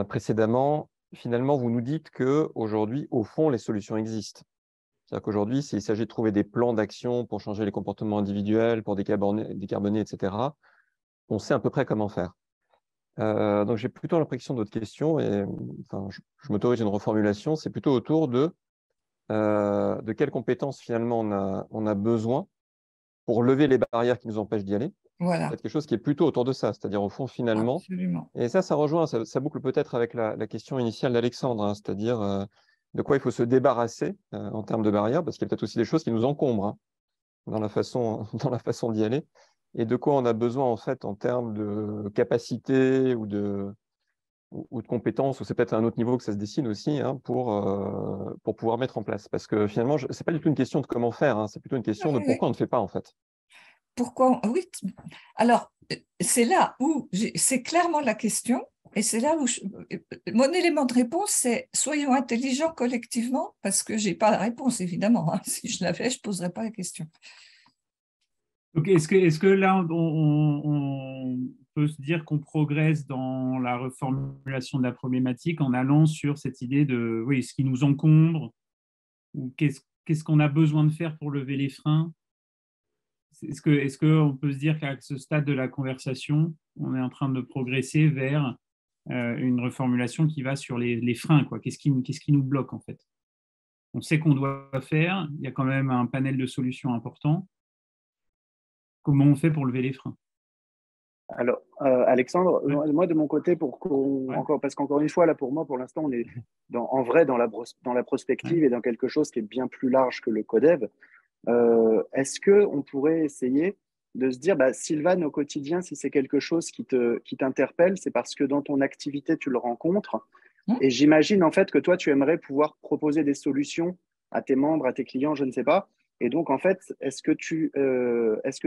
précédemment. Finalement, vous nous dites qu'aujourd'hui, au fond, les solutions existent. C'est-à-dire qu'aujourd'hui, s'il s'agit de trouver des plans d'action pour changer les comportements individuels, pour décarboner, etc., on sait à peu près comment faire. Donc, j'ai plutôt l'impression de votre question, et enfin, je m'autorise une reformulation, c'est plutôt autour de quelles compétences finalement on a besoin pour lever les barrières qui nous empêchent d'y aller. Voilà. C'est quelque chose qui est plutôt autour de ça, c'est-à-dire au fond finalement. Absolument. Et ça rejoint, ça boucle peut-être avec la question initiale d'Alexandre, hein, c'est-à-dire de quoi il faut se débarrasser en termes de barrières, parce qu'il y a peut-être aussi des choses qui nous encombrent hein, dans la façon d'y aller, et de quoi on a besoin en fait en termes de capacité ou de compétences, ou c'est peut-être à un autre niveau que ça se dessine aussi, hein, pour pouvoir mettre en place. Parce que finalement, ce n'est pas du tout une question de comment faire, hein, c'est plutôt une question de pourquoi on ne fait pas en fait. Pourquoi? Oui, alors c'est là où c'est clairement la question. Et c'est là où mon élément de réponse, c'est soyons intelligents collectivement, parce que je n'ai pas la réponse, évidemment. Hein. Si je l'avais, je ne poserais pas la question. Donc, est-ce que là, on peut se dire qu'on progresse dans la reformulation de la problématique en allant sur cette idée de oui, ce qui nous encombre, ou qu'est-ce qu'on a besoin de faire pour lever les freins? Est-ce qu'on peut se dire qu'à ce stade de la conversation, on est en train de progresser vers une reformulation qui va sur les freins, quoi. Qu'est-ce qui nous bloque en fait? On sait qu'on doit faire, il y a quand même un panel de solutions important. Comment on fait pour lever les freins? Alors, Alexandre, Ouais. moi de mon côté, parce qu'encore une fois, là pour moi, pour l'instant, on est en vrai dans la prospective et dans quelque chose qui est bien plus large que le codev. Est-ce qu'on pourrait essayer de se dire, Sylvane, au quotidien, si c'est quelque chose qui t'interpelle, c'est parce que dans ton activité, tu le rencontres. Et j'imagine en fait que toi, tu aimerais pouvoir proposer des solutions à tes membres, à tes clients, je ne sais pas. Et donc, en fait, est-ce que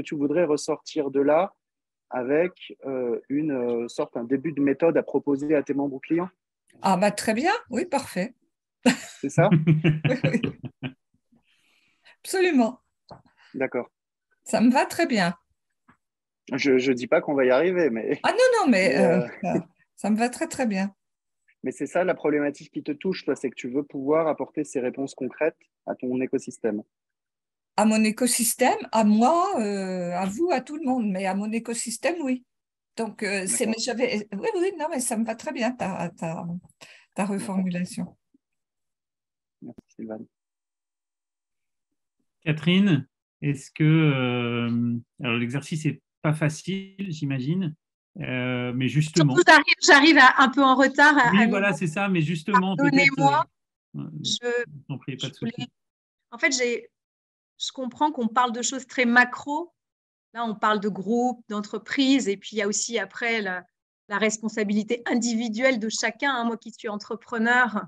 tu voudrais ressortir de là avec un début de méthode à proposer à tes membres ou clients? Ah très bien, oui, parfait. C'est ça? Oui, oui. Absolument. D'accord. Ça me va très bien. Je ne dis pas qu'on va y arriver, mais, Ah non, mais mais, ça me va très, très bien. mais c'est ça la problématique qui te touche, toi, c'est que tu veux pouvoir apporter ces réponses concrètes à ton écosystème. À mon écosystème, à moi, à vous, à tout le monde, mais à mon écosystème, oui. Donc, mais oui, non, mais ça me va très bien, ta reformulation. Merci, Sylvane. Catherine, est-ce que alors l'exercice n'est pas facile, j'imagine, mais justement. Surtout, j'arrive un peu en retard. Oui, voilà, c'est ça, mais justement, pardonnez-moi. En fait, je comprends qu'on parle de choses très macro. Là, on parle de groupes, d'entreprises, et puis il y a aussi après la responsabilité individuelle de chacun. Hein. Moi qui suis entrepreneur,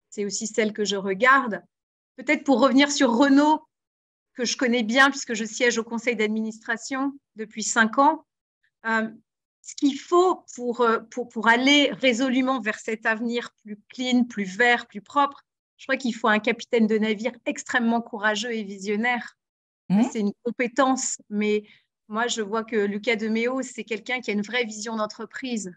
c'est aussi celle que je regarde. Peut-être pour revenir sur Renault, que je connais bien puisque je siège au conseil d'administration depuis 5 ans. ce qu'il faut pour aller résolument vers cet avenir plus clean, plus vert, plus propre. Je crois qu'il faut un capitaine de navire extrêmement courageux et visionnaire. C'est une compétence, mais moi, je vois que Luca de Meo, c'est quelqu'un qui a une vraie vision d'entreprise.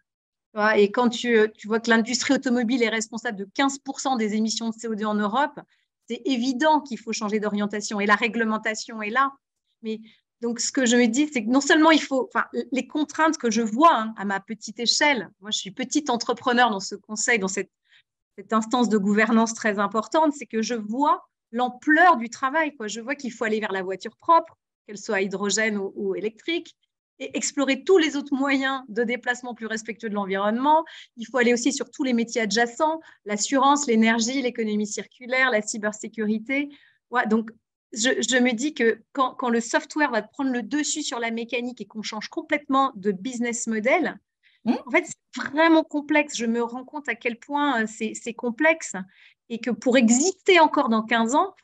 Et quand tu vois que l'industrie automobile est responsable de 15% des émissions de CO2 en Europe, c'est évident qu'il faut changer d'orientation et la réglementation est là. Mais donc, ce que je me dis, c'est que non seulement il faut, les contraintes que je vois à ma petite échelle, moi je suis petite entrepreneur dans ce conseil, dans cette instance de gouvernance très importante, c'est que je vois l'ampleur du travail. Je vois qu'il faut aller vers la voiture propre, qu'elle soit à hydrogène ou électrique, et explorer tous les autres moyens de déplacement plus respectueux de l'environnement. Il faut aller aussi sur tous les métiers adjacents, l'assurance, l'énergie, l'économie circulaire, la cybersécurité. Donc, je me dis que quand le software va prendre le dessus sur la mécanique et qu'on change complètement de business model, en fait, c'est vraiment complexe. Je me rends compte à quel point c'est complexe et que pour exister encore dans 15 ans,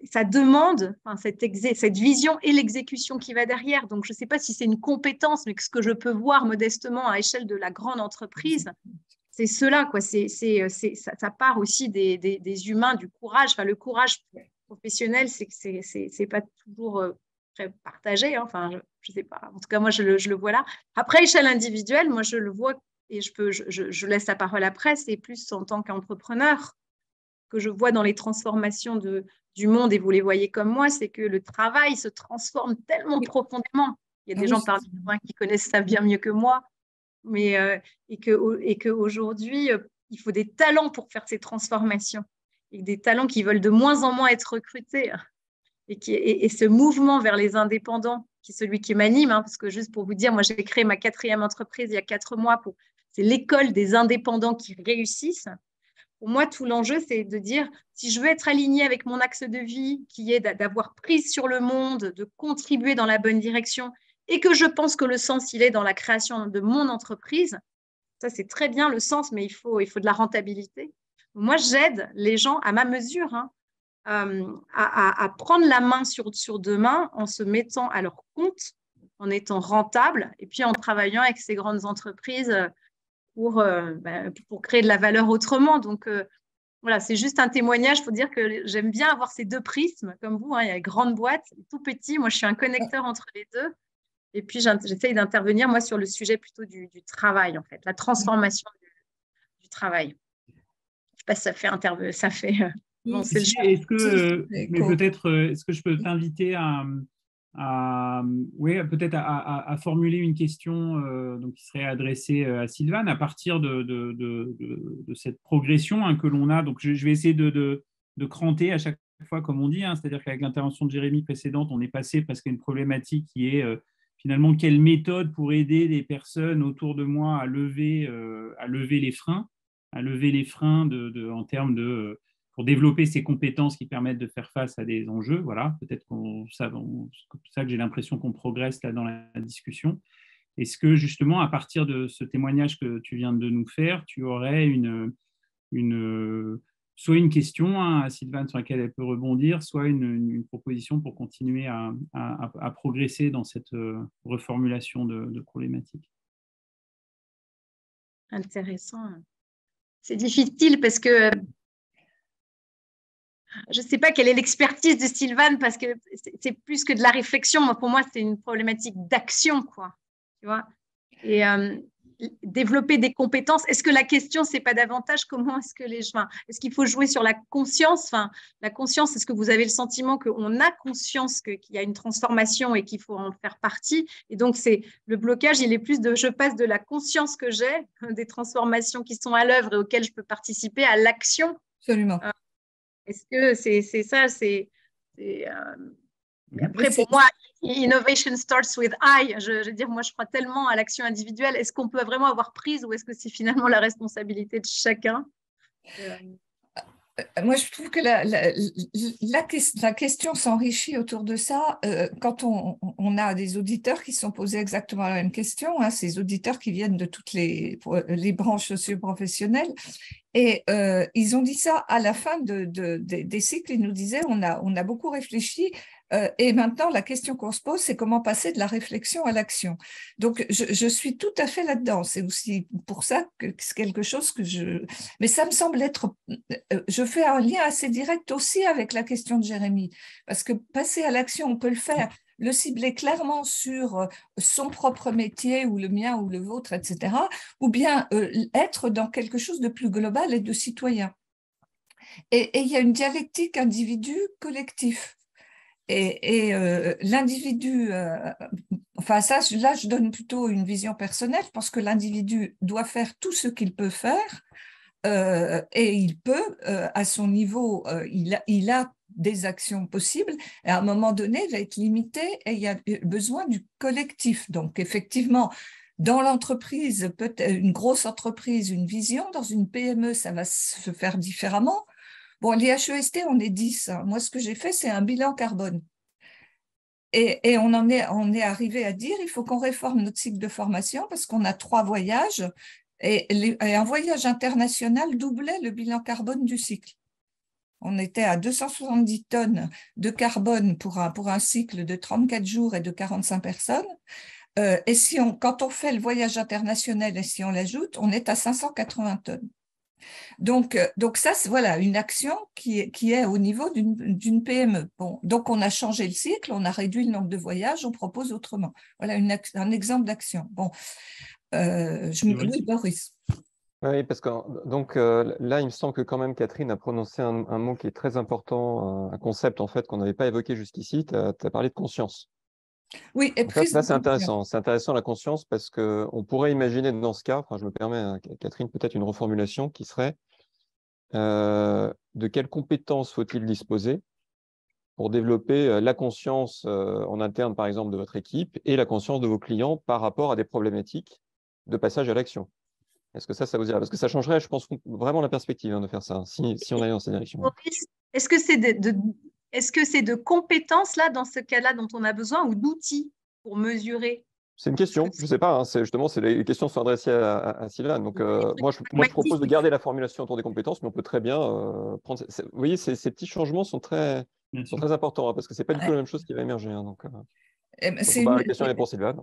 ça demande cette vision et l'exécution qui va derrière. Donc, je ne sais pas si c'est une compétence, mais ce que je peux voir modestement à l'échelle de la grande entreprise, c'est cela, quoi. Ça part aussi des humains, du courage. Le courage professionnel, c'est pas toujours très partagé. Enfin, je sais pas. En tout cas, moi, je le vois là. Après, à échelle individuelle, moi, je le vois et je laisse la parole après. C'est plus en tant qu'entrepreneur que je vois dans les transformations du monde, et vous les voyez comme moi, c'est que le travail se transforme tellement profondément. Il y a des gens parmi nous qui connaissent ça bien mieux que moi, mais et qu'aujourd'hui, il faut des talents pour faire ces transformations, et des talents qui veulent de moins en moins être recrutés. Et ce mouvement vers les indépendants, qui est celui qui m'anime, parce que juste pour vous dire, moi j'ai créé ma 4e entreprise il y a 4 mois, c'est l'école des indépendants qui réussissent. Pour moi, tout l'enjeu, c'est de dire, si je veux être alignée avec mon axe de vie, qui est d'avoir prise sur le monde, de contribuer dans la bonne direction, et que je pense que le sens, il est dans la création de mon entreprise, ça c'est très bien le sens, mais il faut de la rentabilité. Moi, j'aide les gens à ma mesure à prendre la main sur demain en se mettant à leur compte, en étant rentable, et puis en travaillant avec ces grandes entreprises pour créer de la valeur autrement. Donc, voilà, c'est juste un témoignage pour dire que j'aime bien avoir ces deux prismes, comme vous, il y a les grandes boîtes, tout petit, moi je suis un connecteur entre les deux, et puis j'essaye d'intervenir, moi, sur le sujet plutôt du travail, en fait, la transformation du travail. Je ne sais pas si ça fait bon, c'est est-ce que je peux t'inviter à formuler une question donc, qui serait adressée à Sylvane à partir de cette progression que l'on a. Donc, je vais essayer de cranter à chaque fois, comme on dit, c'est-à-dire qu'avec l'intervention de Jérémy précédente, on est passé presque à une problématique qui est finalement quelle méthode pour aider les personnes autour de moi à lever les freins, en termes de pour développer ces compétences qui permettent de faire face à des enjeux. Voilà, peut-être c'est pour ça que j'ai l'impression qu'on progresse là dans la discussion. Est-ce que justement, à partir de ce témoignage que tu viens de nous faire, tu aurais soit une question à Sylvane sur laquelle elle peut rebondir, soit une proposition pour continuer à progresser dans cette reformulation de problématiques? Intéressant. C'est difficile parce que je ne sais pas quelle est l'expertise de Sylvane, parce que c'est plus que de la réflexion. Moi, pour moi, c'est une problématique d'action, quoi. Tu vois ? Et développer des compétences. Est-ce que la question, c'est pas davantage comment est-ce que est-ce qu'il faut jouer sur la conscience ? La conscience, est-ce que vous avez le sentiment qu'on a conscience qu'il y a une transformation et qu'il faut en faire partie ? Et donc, le blocage, il est plus je passe de la conscience que j'ai, des transformations qui sont à l'œuvre et auxquelles je peux participer, à l'action. Absolument. Est-ce que c'est ça, après, pour moi, innovation starts with I. Je veux dire, moi, je crois tellement à l'action individuelle. Est-ce qu'on peut vraiment avoir prise, ou est-ce que c'est finalement la responsabilité de chacun ? Moi, je trouve que la question s'enrichit autour de ça quand on a des auditeurs qui se sont posés exactement la même question, ces auditeurs qui viennent de toutes les branches socio-professionnelles. Et ils ont dit ça à la fin des cycles. Ils nous disaient, on a beaucoup réfléchi Et maintenant, la question qu'on se pose, c'est comment passer de la réflexion à l'action. Donc, je suis tout à fait là-dedans. C'est aussi pour ça que c'est quelque chose que je... Mais ça me semble être... Je fais un lien assez direct aussi avec la question de Jérémy. Parce que passer à l'action, on peut le faire. Le cibler clairement sur son propre métier ou le mien ou le vôtre, etc. Ou bien être dans quelque chose de plus global et de citoyen. Et il y a une dialectique individu-collectif. Et l'individu, enfin ça, là, je donne plutôt une vision personnelle. Je pense que l'individu doit faire tout ce qu'il peut faire et il peut, à son niveau, il a des actions possibles. Et à un moment donné, il va être limité et il y a besoin du collectif. Donc, effectivement, dans l'entreprise, peut-être une grosse entreprise, une vision. Dans une PME, ça va se faire différemment. Bon, les HEST, on est 10. Moi, ce que j'ai fait, c'est un bilan carbone. Et on est arrivé à dire il faut qu'on réforme notre cycle de formation parce qu'on a 3 voyages et un voyage international doublait le bilan carbone du cycle. On était à 270 tonnes de carbone pour un cycle de 34 jours et de 45 personnes. Et quand on fait le voyage international et si on l'ajoute, on est à 580 tonnes. Donc ça, c'est voilà, une action qui est au niveau d'une PME. Bon, donc, on a changé le cycle, on a réduit le nombre de voyages, on propose autrement. Voilà un exemple d'action. Bon, oui, Boris. Oui, parce que donc là, il me semble que quand même Catherine a prononcé un mot qui est très important, un concept en fait qu'on n'avait pas évoqué jusqu'ici. Tu as parlé de conscience. Oui, et fait, là, c'est intéressant. C'est intéressant la conscience parce qu'on pourrait imaginer dans ce cas, enfin, je me permets, Catherine, peut-être une reformulation qui serait de quelles compétences faut-il disposer pour développer la conscience en interne, par exemple, de votre équipe et la conscience de vos clients par rapport à des problématiques de passage à l'action. Est-ce que ça vous dirait? Parce que ça changerait, je pense, vraiment la perspective de faire ça, si on allait dans cette direction. Est-ce que c'est de compétences, là, dans ce cas-là, dont on a besoin, ou d'outils pour mesurer? C'est une question, je ne sais pas. Hein, justement, les questions sont adressées à Sylvain. Donc, moi, je propose de garder la formulation autour des compétences, mais on peut très bien prendre. Vous voyez, ces petits changements sont très importants hein, parce que ce n'est pas du tout la même chose qui va émerger. Hein, la question est pour Sylvain.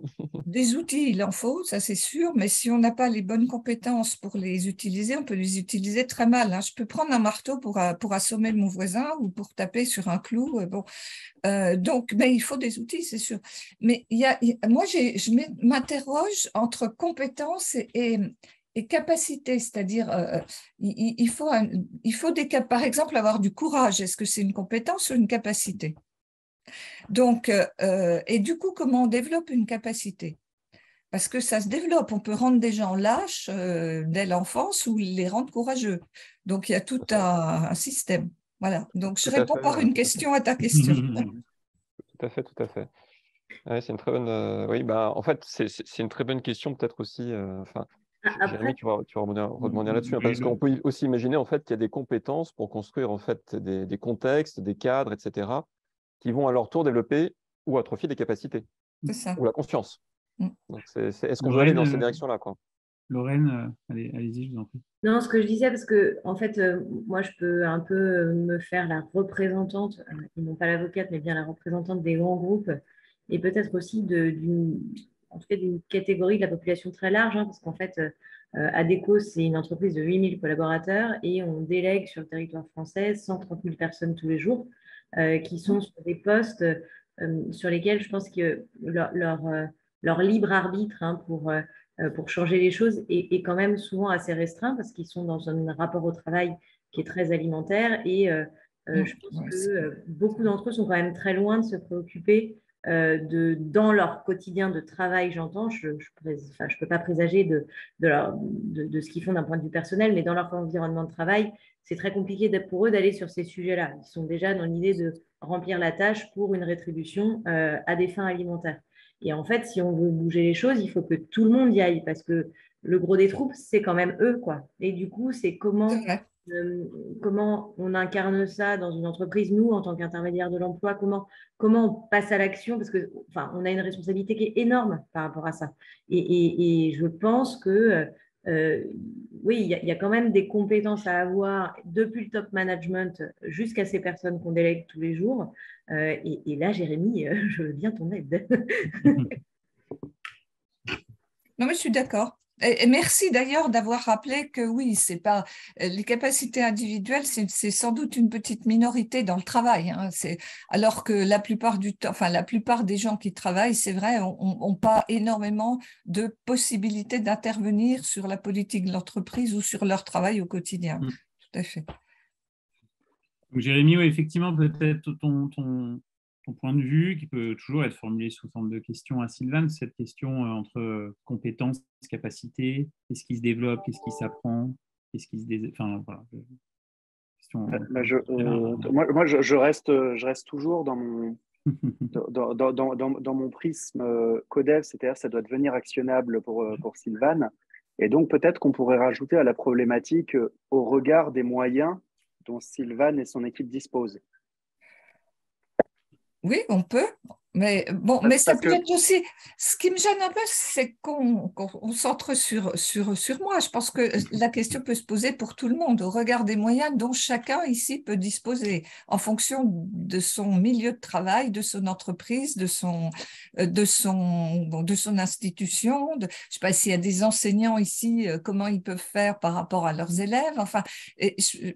Des outils, il en faut, ça c'est sûr, mais si on n'a pas les bonnes compétences pour les utiliser, on peut les utiliser très mal. Hein. Je peux prendre un marteau pour assommer mon voisin ou pour taper sur un clou. Bon. Donc, mais il faut des outils, c'est sûr. Mais moi, je m'interroge entre compétences et capacité, c'est-à-dire il faut par exemple avoir du courage. Est-ce que c'est une compétence ou une capacité? Donc, et du coup, comment on développe une capacité? Parce que ça se développe. On peut rendre des gens lâches dès l'enfance ou les rendre courageux. Donc, il y a tout un système. Voilà. Donc, je réponds par une question à ta question. Tout à fait, tout à fait. Ouais, c'est une très bonne. Oui, bah, en fait, c'est une très bonne question, peut-être aussi. Jérémy, tu vas rebondir là-dessus, hein, parce qu'on peut aussi imaginer en fait qu'il y a des compétences pour construire en fait des contextes, des cadres, etc., qui vont à leur tour développer ou atrophier des capacités ou la confiance. Donc, est-ce qu'on veut aller dans cette direction-là, quoi? Lorraine, allez-y, je vous en prie. Non, ce que je disais, parce que en fait, moi, je peux un peu me faire la représentante, et non pas l'avocate, mais bien la représentante des grands groupes, et peut-être aussi en tout cas d'une catégorie de la population très large, hein, parce qu'en fait, Adecco, c'est une entreprise de 8000 collaborateurs et on délègue sur le territoire français 130 000 personnes tous les jours qui sont sur des postes sur lesquels je pense que leur libre arbitre hein, pour changer les choses est quand même souvent assez restreint parce qu'ils sont dans un rapport au travail qui est très alimentaire et je pense que beaucoup d'entre eux sont quand même très loin de se préoccuper dans leur quotidien de travail, j'entends, je ne peux pas présager de ce qu'ils font d'un point de vue personnel, mais dans leur environnement de travail, c'est très compliqué pour eux d'aller sur ces sujets-là. Ils sont déjà dans l'idée de remplir la tâche pour une rétribution à des fins alimentaires. Et en fait, si on veut bouger les choses, il faut que tout le monde y aille parce que le gros des troupes, c'est quand même eux, quoi. Et du coup, c'est comment on incarne ça dans une entreprise, nous, en tant qu'intermédiaire de l'emploi, comment on passe à l'action parce que, enfin, on a une responsabilité qui est énorme par rapport à ça. Et je pense que oui, il y a quand même des compétences à avoir depuis le top management jusqu'à ces personnes qu'on délègue tous les jours. Et là, Jérémy, je veux bien ton aide. Non, mais je suis d'accord. Et merci d'ailleurs d'avoir rappelé que oui, c'est pas les capacités individuelles, c'est sans doute une petite minorité dans le travail. Hein. Alors que la plupart du temps, enfin la plupart des gens qui travaillent, c'est vrai, ont pas énormément de possibilités d'intervenir sur la politique de l'entreprise ou sur leur travail au quotidien. Tout à fait. Donc, Jérémy, oui, effectivement, peut-être ton point de vue, qui peut toujours être formulé sous forme de question à Sylvane, cette question entre compétences, capacités, qu'est-ce qui se développe, qu'est-ce qui s'apprend, qu'est-ce qui se enfin, voilà. Question, moi, je reste toujours dans mon, dans mon prisme Codev, c'est-à-dire ça doit devenir actionnable pour Sylvane. Et donc, peut-être qu'on pourrait rajouter à la problématique au regard des moyens dont Sylvane et son équipe disposent. Oui, on peut, mais bon, mais ça peut être aussi. Ce qui me gêne un peu, c'est qu'on centre sur moi. Je pense que la question peut se poser pour tout le monde, au regard des moyens dont chacun ici peut disposer, en fonction de son milieu de travail, de son entreprise, de son institution. Je ne sais pas s'il y a des enseignants ici, comment ils peuvent faire par rapport à leurs élèves. Enfin,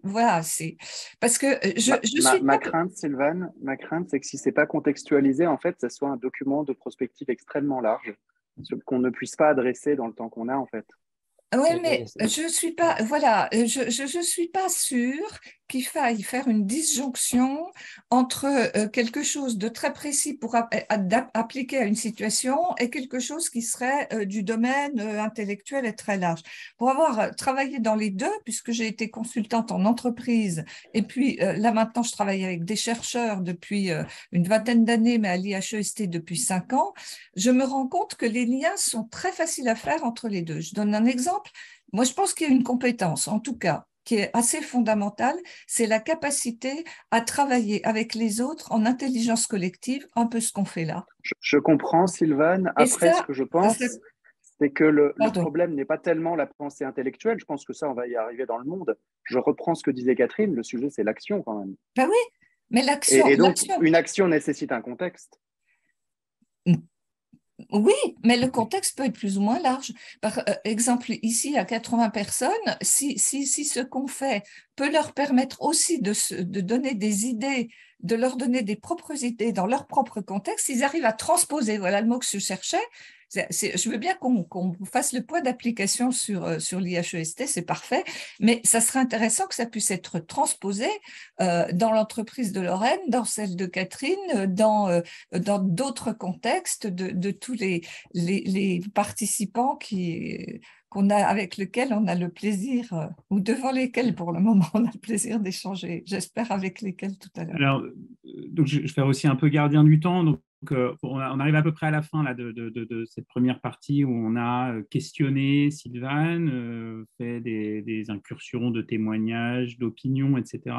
voilà, c'est parce que ma crainte, Sylvane, c'est que si c'est pas contextualisé, en fait, ça soit un document de prospective extrêmement large, qu'on ne puisse pas adresser dans le temps qu'on a, en fait. Oui, mais je suis pas, voilà, je suis pas sûre qu'il faille faire une disjonction entre quelque chose de très précis pour appliquer à une situation et quelque chose qui serait du domaine intellectuel et très large. Pour avoir travaillé dans les deux, puisque j'ai été consultante en entreprise et puis là maintenant je travaille avec des chercheurs depuis une vingtaine d'années, mais à l'IHEST depuis 5 ans, je me rends compte que les liens sont très faciles à faire entre les deux. Je donne un exemple. Moi, je pense qu'il y a une compétence, en tout cas, qui est assez fondamentale, c'est la capacité à travailler avec les autres en intelligence collective, un peu ce qu'on fait là. Je comprends, Sylvane. Après, ce que je pense, c'est que le problème n'est pas tellement la pensée intellectuelle. Je pense que ça, on va y arriver dans le monde. Je reprends ce que disait Catherine. Le sujet, c'est l'action quand même. Ben oui, mais l'action. Et donc, une action nécessite un contexte. Oui, mais le contexte peut être plus ou moins large. Par exemple, ici, à 80 personnes, si ce qu'on fait peut leur permettre aussi de donner des idées, de leur donner des propres idées dans leur propre contexte, ils arrivent à transposer, voilà le mot que je cherchais. Je veux bien qu'on fasse le point d'application sur l'IHEST, c'est parfait, mais ça serait intéressant que ça puisse être transposé dans l'entreprise de Lorraine, dans celle de Catherine, dans d'autres contextes de tous les participants avec lesquels on a le plaisir, ou devant lesquels pour le moment on a le plaisir d'échanger, j'espère avec lesquels tout à l'heure. Alors, donc je vais faire aussi un peu gardien du temps. Donc, on arrive à peu près à la fin là, de cette première partie où on a questionné Sylvane, fait des incursions de témoignages, d'opinions, etc.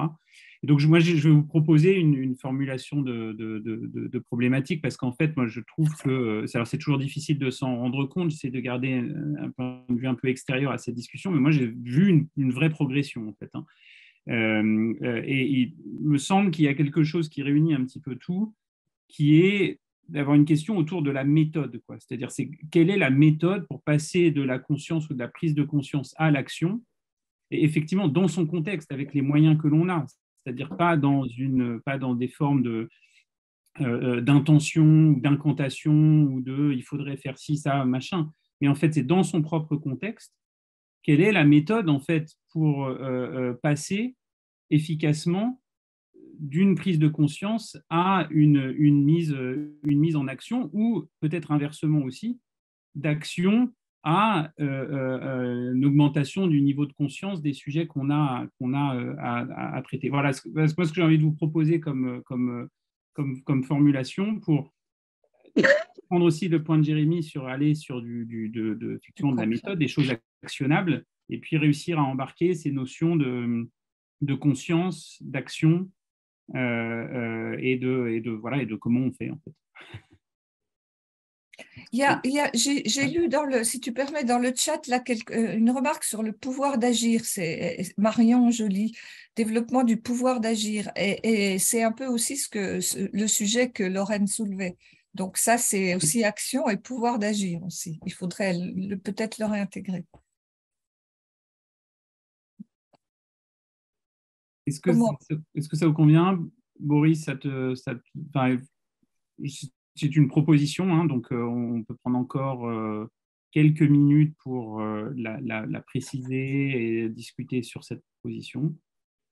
Et donc, moi, je vais vous proposer une formulation de problématique parce qu'en fait, moi, je trouve que c'est toujours difficile de s'en rendre compte. J'essaie de garder un point de vue un peu extérieur à cette discussion, mais moi, j'ai vu une vraie progression, en fait. Hein. Et il me semble qu'il y a quelque chose qui réunit un petit peu tout, qui est d'avoir une question autour de la méthode. C'est-à-dire, quelle est la méthode pour passer de la conscience ou de la prise de conscience à l'action, et effectivement dans son contexte, avec les moyens que l'on a. C'est-à-dire pas dans des formes d'intention ou d'incantation ou il faudrait faire ci, ça, machin. Mais en fait, c'est dans son propre contexte. Quelle est la méthode en fait pour passer efficacement d'une prise de conscience à une mise en action, ou peut-être inversement aussi, d'action à une augmentation du niveau de conscience des sujets qu'on a à traiter. Voilà, moi ce que j'ai envie de vous proposer comme formulation pour prendre aussi le point de Jérémy sur aller sur effectivement de la méthode, des choses actionnables, et puis réussir à embarquer ces notions de conscience, d'action et de comment on fait en fait. J'ai lu si tu permets, dans le chat là, une remarque sur le pouvoir d'agir. C'est Marion Joly, développement du pouvoir d'agir. Et c'est un peu aussi le sujet que Lorraine soulevait. Donc ça, c'est aussi action et pouvoir d'agir aussi. Il faudrait peut-être le réintégrer. Est-ce que ça vous convient, Boris? Enfin, c'est une proposition, hein, donc on peut prendre encore quelques minutes pour la préciser et discuter sur cette proposition.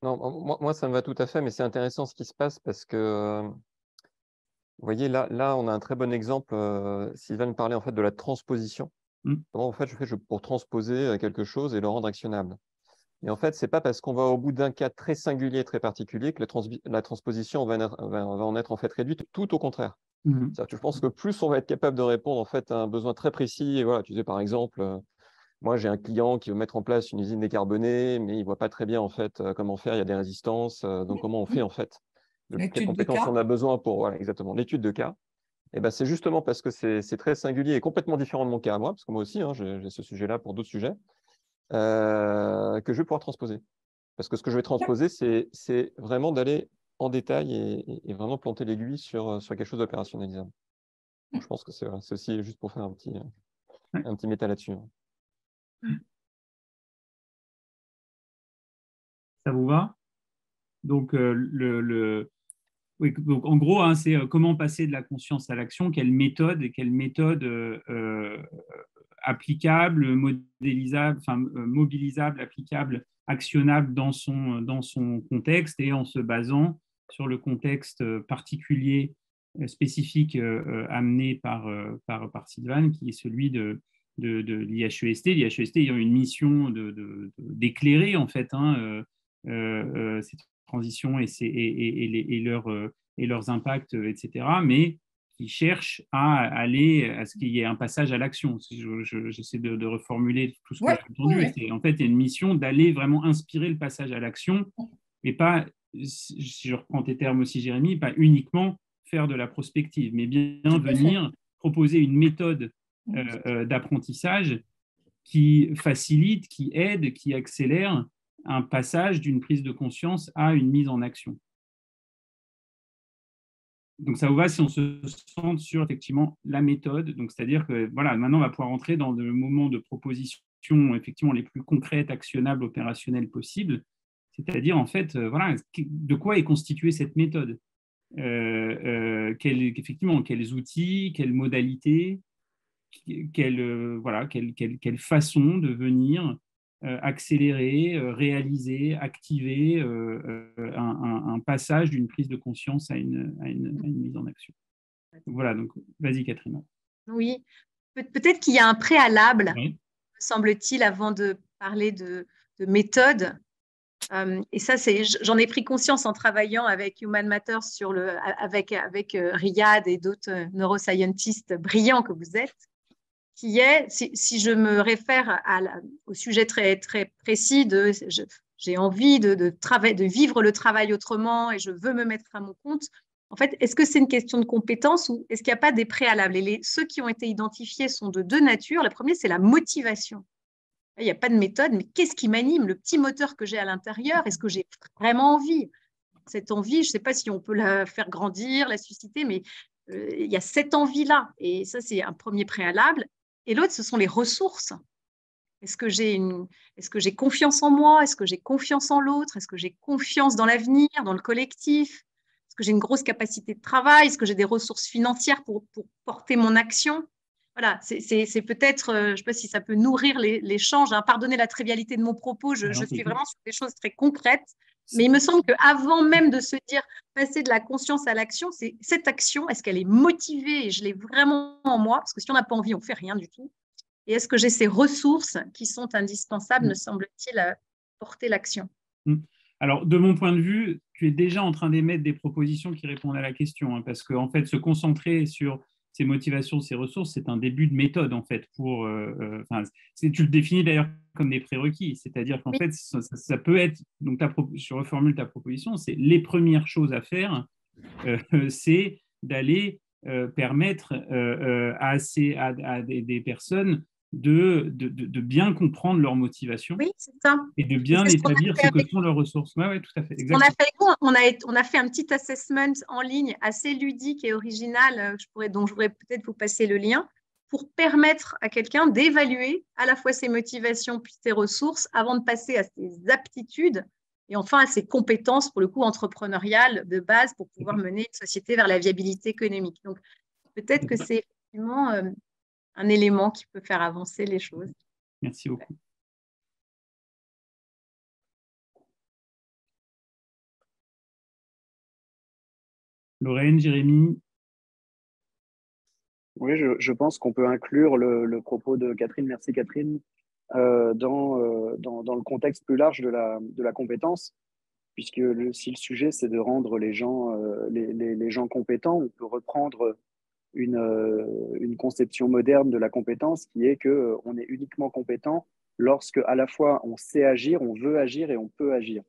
Non, moi, ça me va tout à fait, mais c'est intéressant ce qui se passe parce que, vous voyez, là, on a un très bon exemple. Sylvain parlait en fait de la transposition. Comment en fait je fais pour transposer quelque chose et le rendre actionnable? Et en fait, ce n'est pas parce qu'on va au bout d'un cas très singulier, très particulier, que la transposition va en être en fait réduite, tout au contraire. Je pense que plus on va être capable de répondre en fait, à un besoin très précis, et voilà, tu sais, par exemple, moi j'ai un client qui veut mettre en place une usine décarbonée, mais il ne voit pas très bien en fait, comment faire, il y a des résistances, donc comment on fait en fait, de quelles compétences on a besoin pour, voilà, exactement, l'étude de cas. Et ben, c'est justement parce que c'est très singulier et complètement différent de mon cas à moi, parce que moi aussi, hein, j'ai ce sujet-là pour d'autres sujets, que je vais pouvoir transposer. Parce que ce que je vais transposer, c'est vraiment d'aller en détail et vraiment planter l'aiguille sur quelque chose d'opérationnalisable. Je pense que c'est aussi juste pour faire un petit méta là-dessus. Ça vous va? Donc, oui, donc, en gros, hein, c'est comment passer de la conscience à l'action, quelle méthode applicable, modélisable, enfin, mobilisable, applicable, actionnable dans son contexte et en se basant sur le contexte particulier, spécifique amené par Sylvain, qui est celui de l'IHEST. L'IHEST ayant une mission d'éclairer en fait ces transitions et leurs impacts, etc. Mais qui cherchent à aller à ce qu'il y ait un passage à l'action. J'essaie de reformuler tout ce que j'ai entendu. Ouais. En fait, il y a une mission d'aller vraiment inspirer le passage à l'action et pas, si je reprends tes termes aussi, Jérémy, pas uniquement faire de la prospective, mais bien venir proposer une méthode d'apprentissage qui facilite, qui aide, qui accélère un passage d'une prise de conscience à une mise en action. Donc, ça vous va si on se centre sur effectivement la méthode. Donc, c'est-à-dire que voilà, maintenant, on va pouvoir entrer dans le moment de proposition effectivement les plus concrètes, actionnables, opérationnelles possibles. C'est-à-dire, en fait, voilà, de quoi est constituée cette méthode? Effectivement, quels outils, quelles modalités, quelle façon de venir accélérer, réaliser, activer un passage d'une prise de conscience à une mise en action. Voilà, donc vas-y Catherine. Oui, peut-être qu'il y a un préalable, me semble-t-il, avant de parler de méthode. Et ça, j'en ai pris conscience en travaillant avec Human Matters avec Riyad et d'autres neuroscientistes brillants que vous êtes, qui est, si je me réfère au sujet très, très précis j'ai envie de vivre le travail autrement et je veux me mettre à mon compte, en fait, est-ce que c'est une question de compétence ou est-ce qu'il n'y a pas des préalables? Et ceux qui ont été identifiés sont de deux natures. Le premier, c'est la motivation. Il n'y a pas de méthode, mais qu'est-ce qui m'anime? Le petit moteur que j'ai à l'intérieur, est-ce que j'ai vraiment envie? Cette envie, je ne sais pas si on peut la faire grandir, la susciter, mais il y a cette envie-là. Et ça, c'est un premier préalable. Et l'autre, ce sont les ressources. Est-ce que j'ai confiance en moi? Est-ce que j'ai confiance en l'autre? Est-ce que j'ai confiance dans l'avenir, dans le collectif? Est-ce que j'ai une grosse capacité de travail? Est-ce que j'ai des ressources financières pour porter mon action? Voilà, c'est peut-être, je ne sais pas si ça peut nourrir l'échange. Pardonnez la trivialité de mon propos, je suis vraiment sur des choses très concrètes. Mais il me semble qu'avant même de se dire passer de la conscience à l'action, c'est cette action, est-ce qu'elle est motivée et je l'ai vraiment en moi? Parce que si on n'a pas envie, on ne fait rien du tout. Et est-ce que j'ai ces ressources qui sont indispensables, me semble-t-il, à porter l'action? Alors, de mon point de vue, tu es déjà en train d'émettre des propositions qui répondent à la question, hein, parce qu'en fait, se concentrer sur ces motivations, ces ressources, c'est un début de méthode, en fait. Tu le définis d'ailleurs comme des prérequis, c'est-à-dire qu'en fait, ça peut être, donc je reformule ta proposition, c'est les premières choses à faire, c'est d'aller permettre à des personnes de bien comprendre leurs motivations Oui, c'est ça. et de bien établir ce que sont leurs ressources. Oui, tout à fait. Exactement. On a fait un petit assessment en ligne assez ludique et original, dont je voudrais peut-être vous passer le lien, pour permettre à quelqu'un d'évaluer à la fois ses motivations puis ses ressources avant de passer à ses aptitudes et enfin à ses compétences, pour le coup, entrepreneuriales de base pour pouvoir mener une société vers la viabilité économique. Donc, peut-être que c'est effectivement un élément qui peut faire avancer les choses. Merci beaucoup. Lorraine, Jérémy? Oui, je pense qu'on peut inclure le propos de Catherine, merci Catherine, dans le contexte plus large de la compétence, puisque si le sujet c'est de rendre les gens, les gens compétents, on peut reprendre une conception moderne de la compétence qui est qu'on est uniquement compétent lorsque à la fois on sait agir, on veut agir et on peut agir.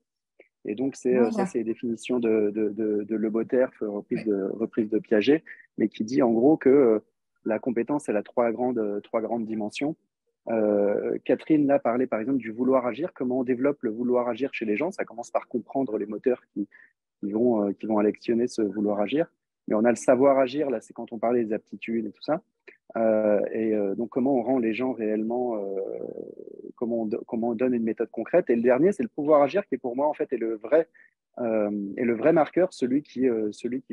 Et donc, ça, c'est les définitions de Le Boterf, reprise de Piaget, mais qui dit en gros que la compétence, elle a trois grandes dimensions. Catherine là parlait par exemple du vouloir agir, comment on développe le vouloir agir chez les gens. Ça commence par comprendre les moteurs qui vont actionner ce vouloir agir. Mais on a le savoir agir, là, c'est quand on parlait des aptitudes et tout ça. Donc, comment on rend les gens réellement, comment on donne une méthode concrète. Et le dernier, c'est le pouvoir agir qui, pour moi, en fait, est le vrai marqueur, celui qui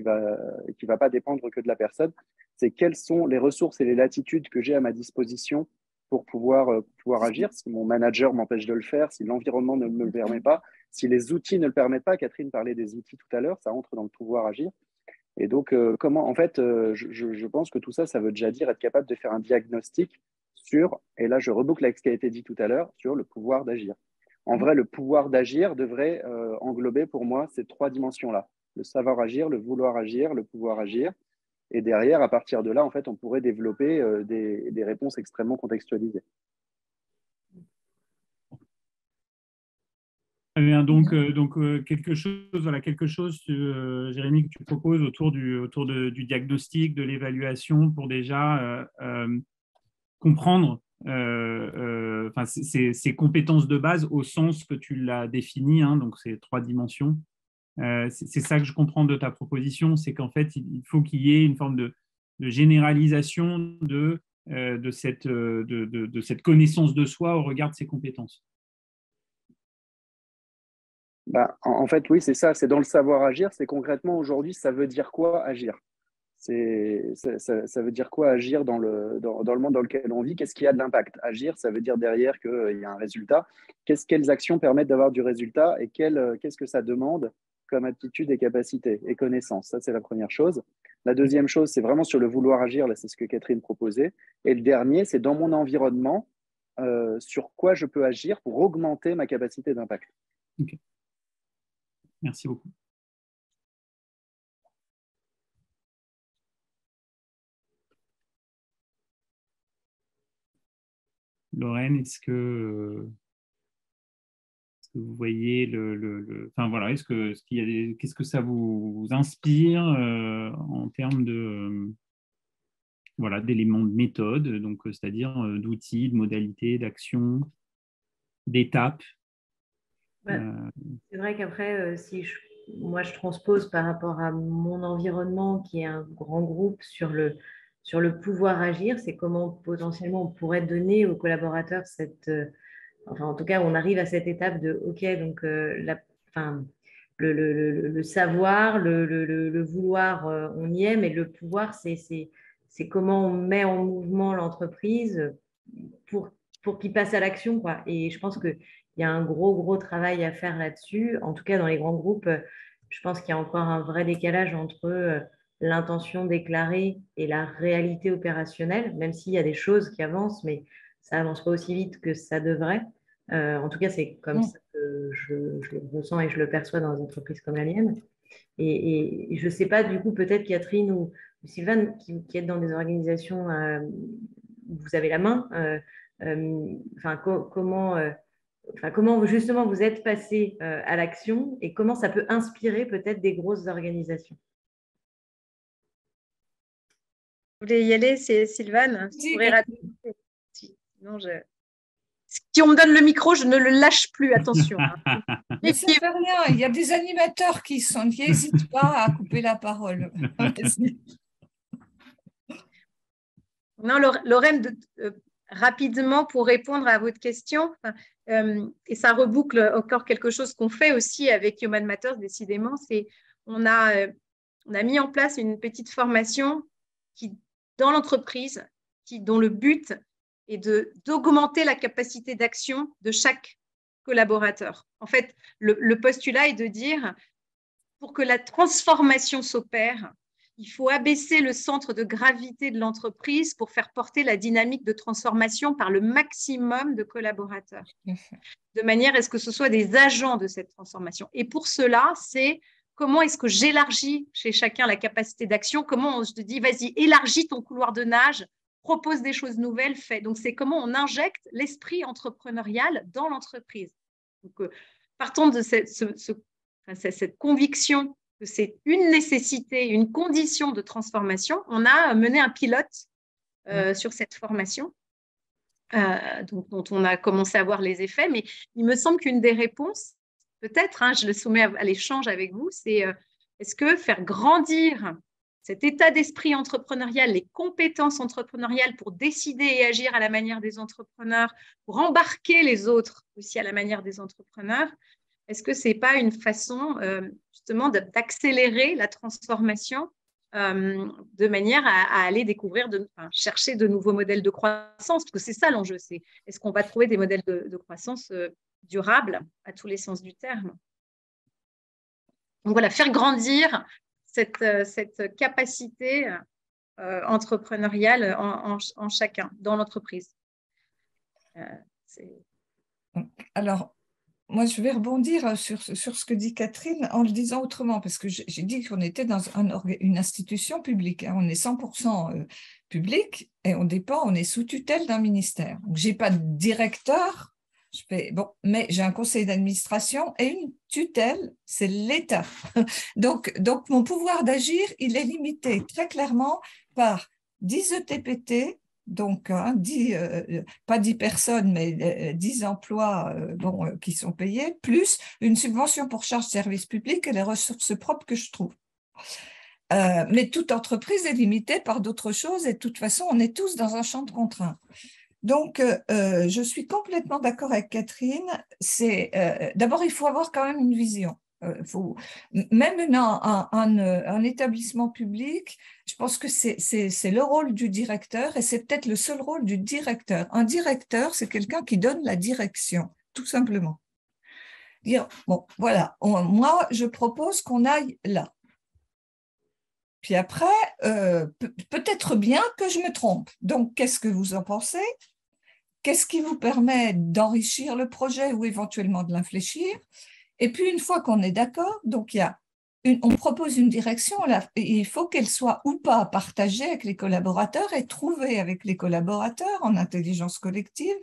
va pas dépendre que de la personne. C'est quelles sont les ressources et les latitudes que j'ai à ma disposition pour pouvoir agir. Si mon manager m'empêche de le faire, si l'environnement ne me le permet pas, si les outils ne le permettent pas. Catherine parlait des outils tout à l'heure, ça entre dans le pouvoir agir. Et donc, je pense que tout ça, ça veut déjà dire être capable de faire un diagnostic sur, et là je reboucle avec ce qui a été dit tout à l'heure, sur le pouvoir d'agir. En vrai, le pouvoir d'agir devrait englober pour moi ces trois dimensions-là. Le savoir agir, le vouloir agir, le pouvoir agir. Et derrière, à partir de là, en fait, on pourrait développer des réponses extrêmement contextualisées. Donc, quelque chose, Jérémy, que tu proposes autour du diagnostic, de l'évaluation, pour déjà comprendre ces compétences de base au sens que tu l'as défini, hein, donc ces trois dimensions. C'est ça que je comprends de ta proposition, c'est qu'en fait, il faut qu'il y ait une forme de généralisation de cette connaissance de soi au regard de ses compétences. En fait, oui, c'est ça, c'est dans le savoir agir, c'est concrètement aujourd'hui, ça veut dire quoi agir? Ça veut dire quoi agir dans le monde dans lequel on vit? Qu'est-ce qui a de l'impact? Agir, ça veut dire derrière qu'il y a un résultat. Quelles actions permettent d'avoir du résultat et qu'est-ce que ça demande comme aptitude et capacité et connaissance? Ça, c'est la première chose. La deuxième chose, c'est vraiment sur le vouloir agir, là, c'est ce que Catherine proposait. Et le dernier, c'est dans mon environnement, sur quoi je peux agir pour augmenter ma capacité d'impact. Okay. Merci beaucoup. Lorraine, est-ce que vous voyez enfin voilà, qu'est-ce que ça vous inspire en termes de voilà, d'éléments de méthode, donc c'est-à-dire d'outils, de modalités, d'actions, d'étapes? C'est vrai qu'après, moi je transpose par rapport à mon environnement qui est un grand groupe sur le pouvoir agir, c'est comment potentiellement on pourrait donner aux collaborateurs enfin en tout cas on arrive à cette étape de ok, donc le savoir, le vouloir, on y est, mais le pouvoir, c'est comment on met en mouvement l'entreprise pour qu'il passe à l'action, quoi. Et je pense qu'il y a un gros travail à faire là-dessus. En tout cas, dans les grands groupes, je pense qu'il y a encore un vrai décalage entre l'intention déclarée et la réalité opérationnelle, même s'il y a des choses qui avancent, mais ça n'avance pas aussi vite que ça devrait. En tout cas, c'est comme ça que je le ressens et je le perçois dans des entreprises comme la mienne. Et je ne sais pas, du coup, peut-être Catherine ou Sylvain, qui êtes dans des organisations où vous avez la main, comment justement vous êtes passé à l'action et comment ça peut inspirer peut-être des grosses organisations? Vous voulez y aller, c'est Sylvane? Dis, Sinon, si on me donne le micro, je ne le lâche plus, attention. Mais ça ne fait rien, il y a des animateurs qui n'hésitent pas à couper la parole. Non, Lorraine, rapidement pour répondre à votre question, et ça reboucle encore quelque chose qu'on fait aussi avec Human Matters, décidément, c'est on a mis en place une petite formation dans l'entreprise dont le but est d'augmenter la capacité d'action de chaque collaborateur. En fait, le postulat est de dire, pour que la transformation s'opère, il faut abaisser le centre de gravité de l'entreprise pour faire porter la dynamique de transformation par le maximum de collaborateurs, de manière à ce que ce soit des agents de cette transformation. Et pour cela, c'est comment est-ce que j'élargis chez chacun la capacité d'action, comment je te dis, vas-y, élargis ton couloir de nage, propose des choses nouvelles, fais. Donc, c'est comment on injecte l'esprit entrepreneurial dans l'entreprise. Donc, partant de cette conviction que c'est une nécessité, une condition de transformation, on a mené un pilote sur cette formation, dont on a commencé à voir les effets. Mais il me semble qu'une des réponses, peut-être, je le soumets à l'échange avec vous, c'est est-ce que faire grandir cet état d'esprit entrepreneurial, les compétences entrepreneuriales pour décider et agir à la manière des entrepreneurs, pour embarquer les autres aussi à la manière des entrepreneurs, est-ce que ce n'est pas une façon justement d'accélérer la transformation de manière à aller découvrir, chercher de nouveaux modèles de croissance? Parce que c'est ça l'enjeu, c'est est-ce qu'on va trouver des modèles de croissance durables à tous les sens du terme? Donc voilà, faire grandir cette capacité entrepreneuriale en chacun, dans l'entreprise. Alors, moi, je vais rebondir sur ce que dit Catherine en le disant autrement, parce que j'ai dit qu'on était dans une institution publique. On est 100% public et on est sous tutelle d'un ministère. Donc, je n'ai pas de directeur, mais j'ai un conseil d'administration et une tutelle, c'est l'État. Donc, mon pouvoir d'agir, il est limité très clairement par 10 ETPT, donc pas 10 personnes, mais 10 emplois qui sont payés, plus une subvention pour charges de service public et les ressources propres que je trouve. Mais toute entreprise est limitée par d'autres choses et de toute façon, on est tous dans un champ de contraintes. Donc, je suis complètement d'accord avec Catherine. D'abord, il faut avoir quand même une vision. Même un établissement public, je pense que c'est le rôle du directeur et c'est peut-être le seul rôle du directeur. Un directeur, c'est quelqu'un qui donne la direction, tout simplement. Dire, bon, voilà, moi, je propose qu'on aille là. Puis après, peut-être bien que je me trompe. Donc, qu'est-ce que vous en pensez? Qu'est-ce qui vous permet d'enrichir le projet ou éventuellement de l'infléchir? Et puis, une fois qu'on est d'accord, donc on propose une direction, il faut qu'elle soit ou pas partagée avec les collaborateurs et trouvée avec les collaborateurs en intelligence collective,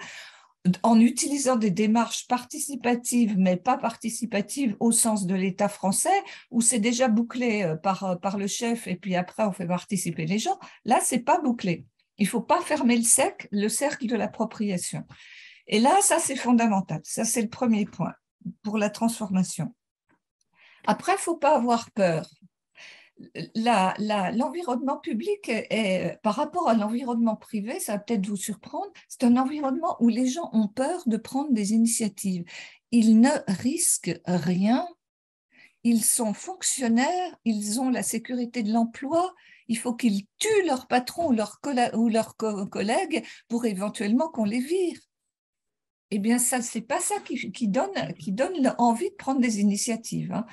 en utilisant des démarches participatives, mais pas participatives au sens de l'État français, où c'est déjà bouclé par le chef et puis après on fait participer les gens. Là, c'est pas bouclé. Il ne faut pas fermer le cercle de l'appropriation. Et là, ça, c'est fondamental. Ça, c'est le premier point pour la transformation. Après, il ne faut pas avoir peur. L'environnement public par rapport à l'environnement privé, ça va peut-être vous surprendre, c'est un environnement où les gens ont peur de prendre des initiatives. Ils ne risquent rien, ils sont fonctionnaires, ils ont la sécurité de l'emploi, il faut qu'ils tuent leur patron ou leurs collègues pour éventuellement qu'on les vire. Eh bien, ça, c'est pas ça qui donne envie de prendre des initiatives, hein.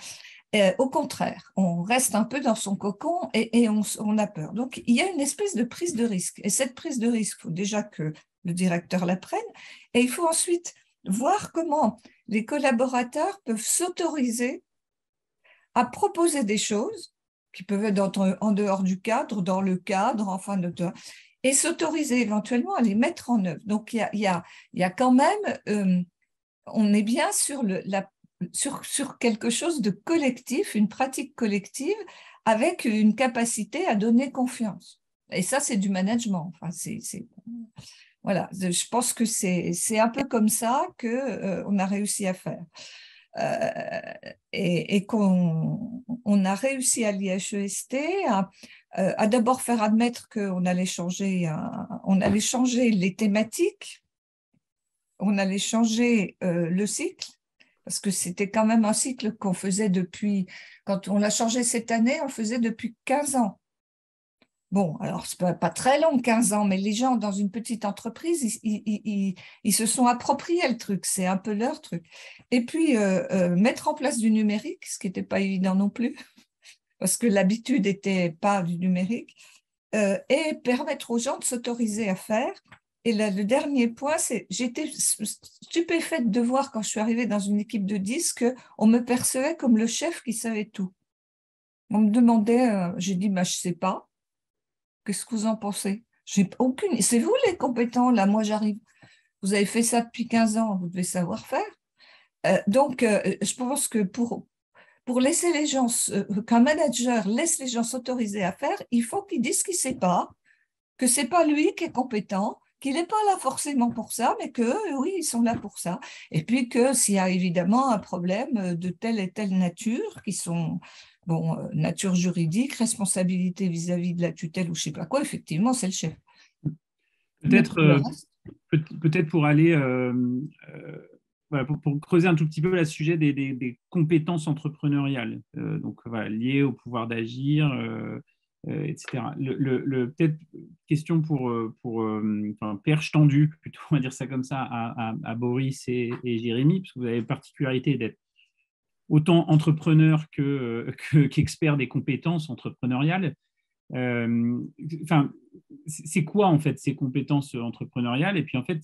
Au contraire, on reste un peu dans son cocon et on a peur. Donc, il y a une espèce de prise de risque. Et cette prise de risque, il faut déjà que le directeur la prenne. Et il faut ensuite voir comment les collaborateurs peuvent s'autoriser à proposer des choses qui peuvent être en dehors du cadre, dans le cadre, enfin, et s'autoriser éventuellement à les mettre en œuvre. Donc, il y a quand même, on est bien sur quelque chose de collectif, une pratique collective avec une capacité à donner confiance. Et ça, c'est du management. Enfin, voilà, je pense que c'est un peu comme ça qu'on a réussi à faire. Et qu'on a réussi à l'IHEST à d'abord faire admettre qu'on allait changer les thématiques, on allait changer le cycle, parce que c'était quand même un cycle qu'on faisait depuis, quand on l'a changé cette année, on le faisait depuis 15 ans. Bon, alors, c'est pas très long, 15 ans, mais les gens dans une petite entreprise, ils se sont appropriés le truc, c'est un peu leur truc. Et puis, mettre en place du numérique, ce qui n'était pas évident non plus, parce que l'habitude n'était pas du numérique, et permettre aux gens de s'autoriser à faire. Et là, le dernier point, c'est j'étais stupéfaite de voir quand je suis arrivée dans une équipe de 10 qu'on me percevait comme le chef qui savait tout. On me demandait, j'ai dit, bah, je ne sais pas. Qu'est-ce que vous en pensez? J'ai aucune. C'est vous les compétents, là, moi j'arrive. Vous avez fait ça depuis 15 ans, vous devez savoir faire. Donc, je pense que pour laisser les gens, qu'un manager laisse les gens s'autoriser à faire, il faut qu'il dise qu'il ne sait pas, que ce n'est pas lui qui est compétent, qu'il n'est pas là forcément pour ça, mais que oui, ils sont là pour ça. Et puis que s'il y a évidemment un problème de telle et telle nature, qui sont nature juridique, responsabilité vis-à-vis de la tutelle ou je ne sais pas quoi, effectivement, c'est le chef. Peut-être pour aller voilà, pour creuser un tout petit peu le sujet des compétences entrepreneuriales, donc voilà, liées au pouvoir d'agir, etc. Peut-être question pour enfin, perche tendue, plutôt, on va dire ça comme ça, à Boris et Jérémy, parce que vous avez la particularité d'être autant entrepreneur qu'expert des compétences entrepreneuriales. Enfin, c'est quoi en fait ces compétences entrepreneuriales et puis en fait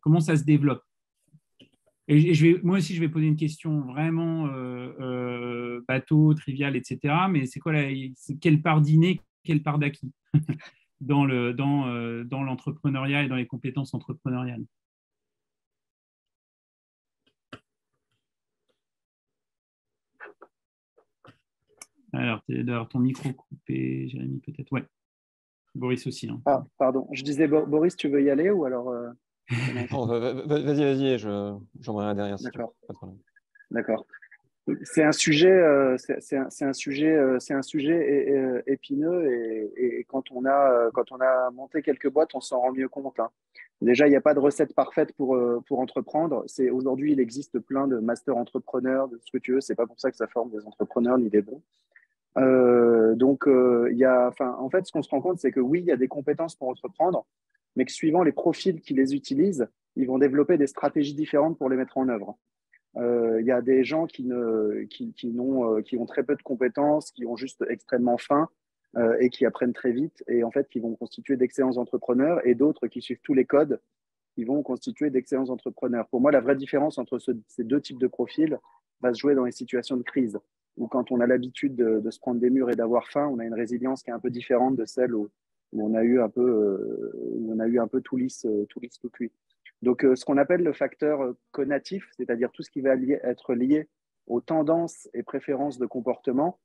comment ça se développe? Et moi aussi je vais poser une question vraiment bateau, triviale, etc. Mais c'est quoi quelle part d'inné, quelle part d'acquis dans l'entrepreneuriat et dans les compétences entrepreneuriales? Alors, d'avoir ton micro coupé, Jérémy, peut-être. Ouais. Boris aussi. Hein. Ah, pardon. Je disais, Boris, tu veux y aller ou alors Vas-y, j'en derrière. Si D'accord. pas de problème. D'accord. C'est un sujet, épineux et quand on a monté quelques boîtes, on s'en rend mieux compte. Hein. Déjà, il n'y a pas de recette parfaite pour entreprendre. Aujourd'hui, il existe plein de masters entrepreneurs, de ce que tu veux. C'est pas pour ça que ça forme des entrepreneurs ni des bons. En fait, ce qu'on se rend compte, c'est que oui, il y a des compétences pour entreprendre, mais que suivant les profils qui les utilisent, ils vont développer des stratégies différentes pour les mettre en œuvre. Il y a des gens qui ont très peu de compétences, qui ont juste extrêmement faim et qui apprennent très vite et en fait qui vont constituer d'excellents entrepreneurs et d'autres qui suivent tous les codes qui vont constituer d'excellents entrepreneurs. Pour moi, la vraie différence entre ces deux types de profils va se jouer dans les situations de crise où quand on a l'habitude de se prendre des murs et d'avoir faim, on a une résilience qui est un peu différente de celle où on a eu un peu tout lisse, tout cuit. Donc, ce qu'on appelle le facteur conatif, c'est-à-dire tout ce qui va être lié aux tendances et préférences de comportement,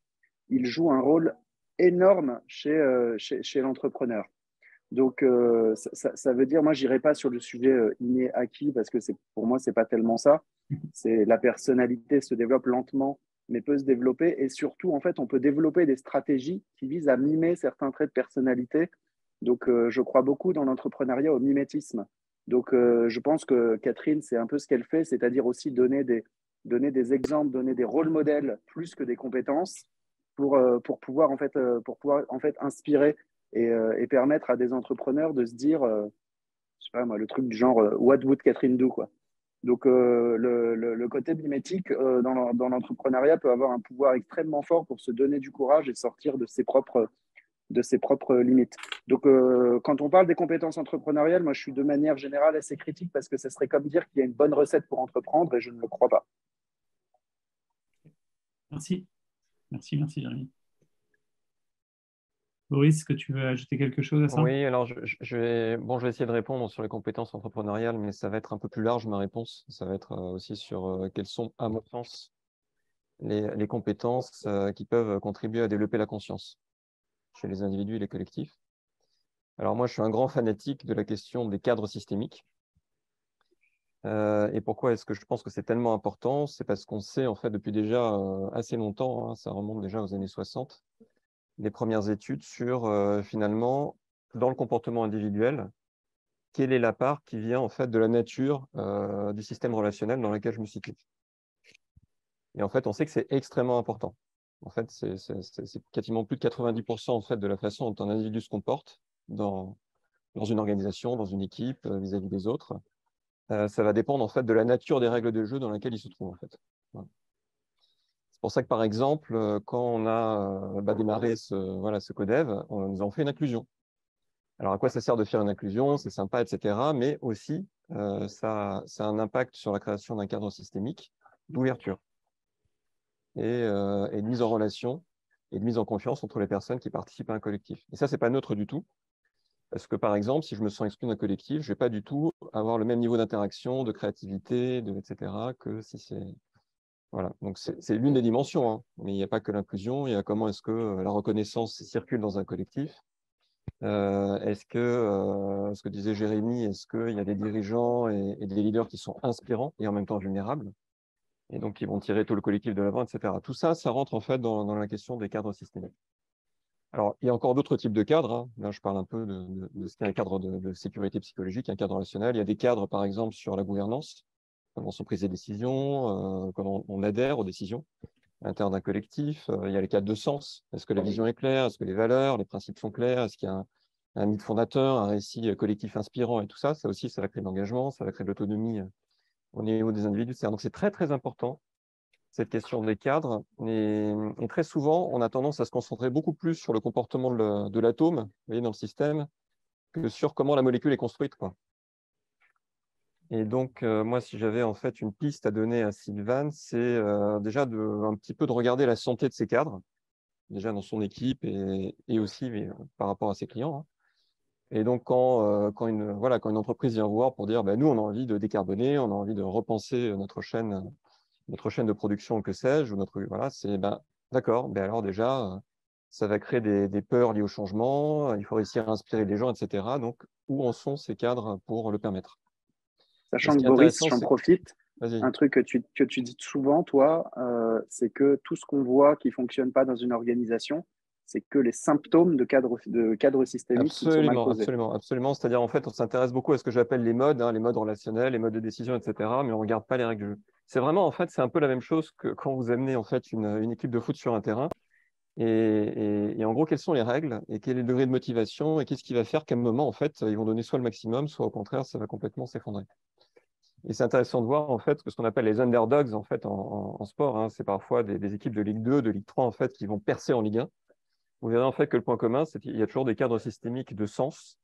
il joue un rôle énorme chez l'entrepreneur. Donc, ça veut dire, moi, je n'irai pas sur le sujet inné acquis parce que pour moi, ce n'est pas tellement ça. C'est la personnalité se développe lentement, mais peut se développer. Et surtout, en fait, on peut développer des stratégies qui visent à mimer certains traits de personnalité. Donc, je crois beaucoup dans l'entrepreneuriat au mimétisme. Donc, je pense que Catherine, c'est un peu ce qu'elle fait, c'est-à-dire aussi donner des exemples, donner des rôles modèles plus que des compétences pour pouvoir en fait inspirer et permettre à des entrepreneurs de se dire, je sais pas moi, le truc du genre What would Catherine do quoi. Donc, le côté mimétique dans l'entrepreneuriat peut avoir un pouvoir extrêmement fort pour se donner du courage et sortir de ses propres limites. Donc, quand on parle des compétences entrepreneuriales, moi, je suis de manière générale assez critique parce que ce serait comme dire qu'il y a une bonne recette pour entreprendre et je ne le crois pas. Merci, Jérémy. Boris, est-ce que tu veux ajouter quelque chose à ça? Oui, alors je vais essayer de répondre sur les compétences entrepreneuriales, mais ça va être un peu plus large ma réponse. Ça va être aussi sur quelles sont, à mon sens, les compétences qui peuvent contribuer à développer la conscience chez les individus et les collectifs. Alors moi, je suis un grand fanatique de la question des cadres systémiques. Et pourquoi est-ce que je pense que c'est tellement important? C'est parce qu'on sait en fait depuis déjà assez longtemps, hein, ça remonte déjà aux années 60, les premières études sur finalement, dans le comportement individuel, quelle est la part qui vient en fait de la nature du système relationnel dans lequel je me situe. Et en fait, on sait que c'est extrêmement important. En fait, c'est quasiment plus de 90% en fait, de la façon dont un individu se comporte dans une organisation, dans une équipe, vis-à-vis des autres. Ça va dépendre en fait de la nature des règles de jeu dans lesquelles il se trouve en fait. Voilà. C'est pour ça que par exemple, quand on a démarré ce codev, on nous a fait une inclusion. Alors à quoi ça sert de faire une inclusion? C'est sympa, etc. Mais aussi, ça a un impact sur la création d'un cadre systémique d'ouverture et de mise en relation et de mise en confiance entre les personnes qui participent à un collectif. Et ça, c'est pas neutre du tout. Parce que, par exemple, si je me sens exclu d'un collectif, je ne vais pas du tout avoir le même niveau d'interaction, de créativité, etc., que si c'est... Voilà. Donc, c'est l'une des dimensions, hein. Mais il n'y a pas que l'inclusion. Il y a comment est-ce que la reconnaissance circule dans un collectif. Est-ce que, ce que disait Jérémy, est-ce qu'il y a des dirigeants et des leaders qui sont inspirants et en même temps vulnérables, et donc qui vont tirer tout le collectif de l'avant, etc. Tout ça, ça rentre en fait dans la question des cadres systémiques. Alors, il y a encore d'autres types de cadres, hein. Là, je parle un peu de ce qu'est un cadre de sécurité psychologique, un cadre relationnel. Il y a des cadres, par exemple, sur la gouvernance, comment sont prises les décisions, comment on adhère aux décisions à l'intérieur d'un collectif. Il y a les cadres de sens. Est-ce que la vision est claire? Est-ce que les valeurs, les principes sont clairs? Est-ce qu'il y a un mythe fondateur, un récit collectif inspirant et tout ça? Ça aussi, ça va créer de l'engagement, ça va créer de l'autonomie au niveau des individus. Donc, c'est très, très important cette question des cadres. Et très souvent, on a tendance à se concentrer beaucoup plus sur le comportement de l'atome, vous voyez, dans le système, que sur comment la molécule est construite, quoi. Et donc, moi, si j'avais en fait une piste à donner à Sylvain, c'est déjà un petit peu de regarder la santé de ses cadres, déjà dans son équipe et aussi par rapport à ses clients, hein. Et donc, quand une entreprise vient vous voir pour dire, nous, on a envie de décarboner, on a envie de repenser notre chaîne de production, que sais-je, ou voilà, c'est d'accord, alors déjà, ça va créer des peurs liées au changement, il faut réussir à inspirer les gens, etc. Donc, où en sont ces cadres pour le permettre? Sachant que Boris, j'en profite, Vas-y. un truc que tu dis souvent, toi, c'est que tout ce qu'on voit qui ne fonctionne pas dans une organisation, c'est que les symptômes de cadre systémique qui sont mal posés. Absolument. C'est-à-dire, en fait, on s'intéresse beaucoup à ce que j'appelle les modes, hein, les modes relationnels, les modes de décision, etc., mais on ne regarde pas les règles du jeu. C'est vraiment, en fait, c'est un peu la même chose que quand vous amenez en fait une équipe de foot sur un terrain. Et en gros, quelles sont les règles et quel est le degré de motivation et qu'est-ce qui va faire qu'à un moment, en fait, ils vont donner soit le maximum, soit au contraire, ça va complètement s'effondrer. Et c'est intéressant de voir, en fait, que ce qu'on appelle les underdogs, en fait, en sport, hein, c'est parfois des équipes de Ligue 2, de Ligue 3, en fait, qui vont percer en Ligue 1. Vous verrez, en fait, que le point commun, c'est qu'il y a toujours des cadres systémiques de sens,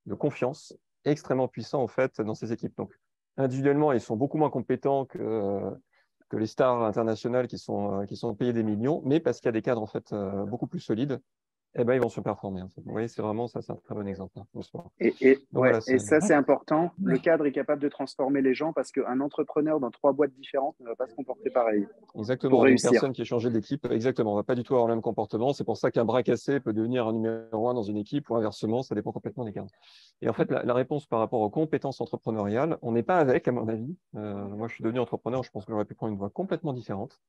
de confiance, extrêmement puissants, en fait, dans ces équipes. Donc, individuellement, ils sont beaucoup moins compétents que les stars internationales qui sont payées des millions, mais parce qu'il y a des cadres en fait beaucoup plus solides, ils vont se performer. En fait. Vous voyez, c'est vraiment ça, c'est un très bon exemple. Et ça, c'est important. Le cadre est capable de transformer les gens parce qu'un entrepreneur dans 3 boîtes différentes ne va pas se comporter pareil. Exactement. Une personne qui a changé d'équipe, exactement, on ne va pas du tout avoir le même comportement. C'est pour ça qu'un bras cassé peut devenir un numéro 1 dans une équipe ou inversement, ça dépend complètement des cadres. Et en fait, la réponse par rapport aux compétences entrepreneuriales, on n'est pas avec, à mon avis. Moi, je suis devenu entrepreneur, je pense que j'aurais pu prendre une voie complètement différente.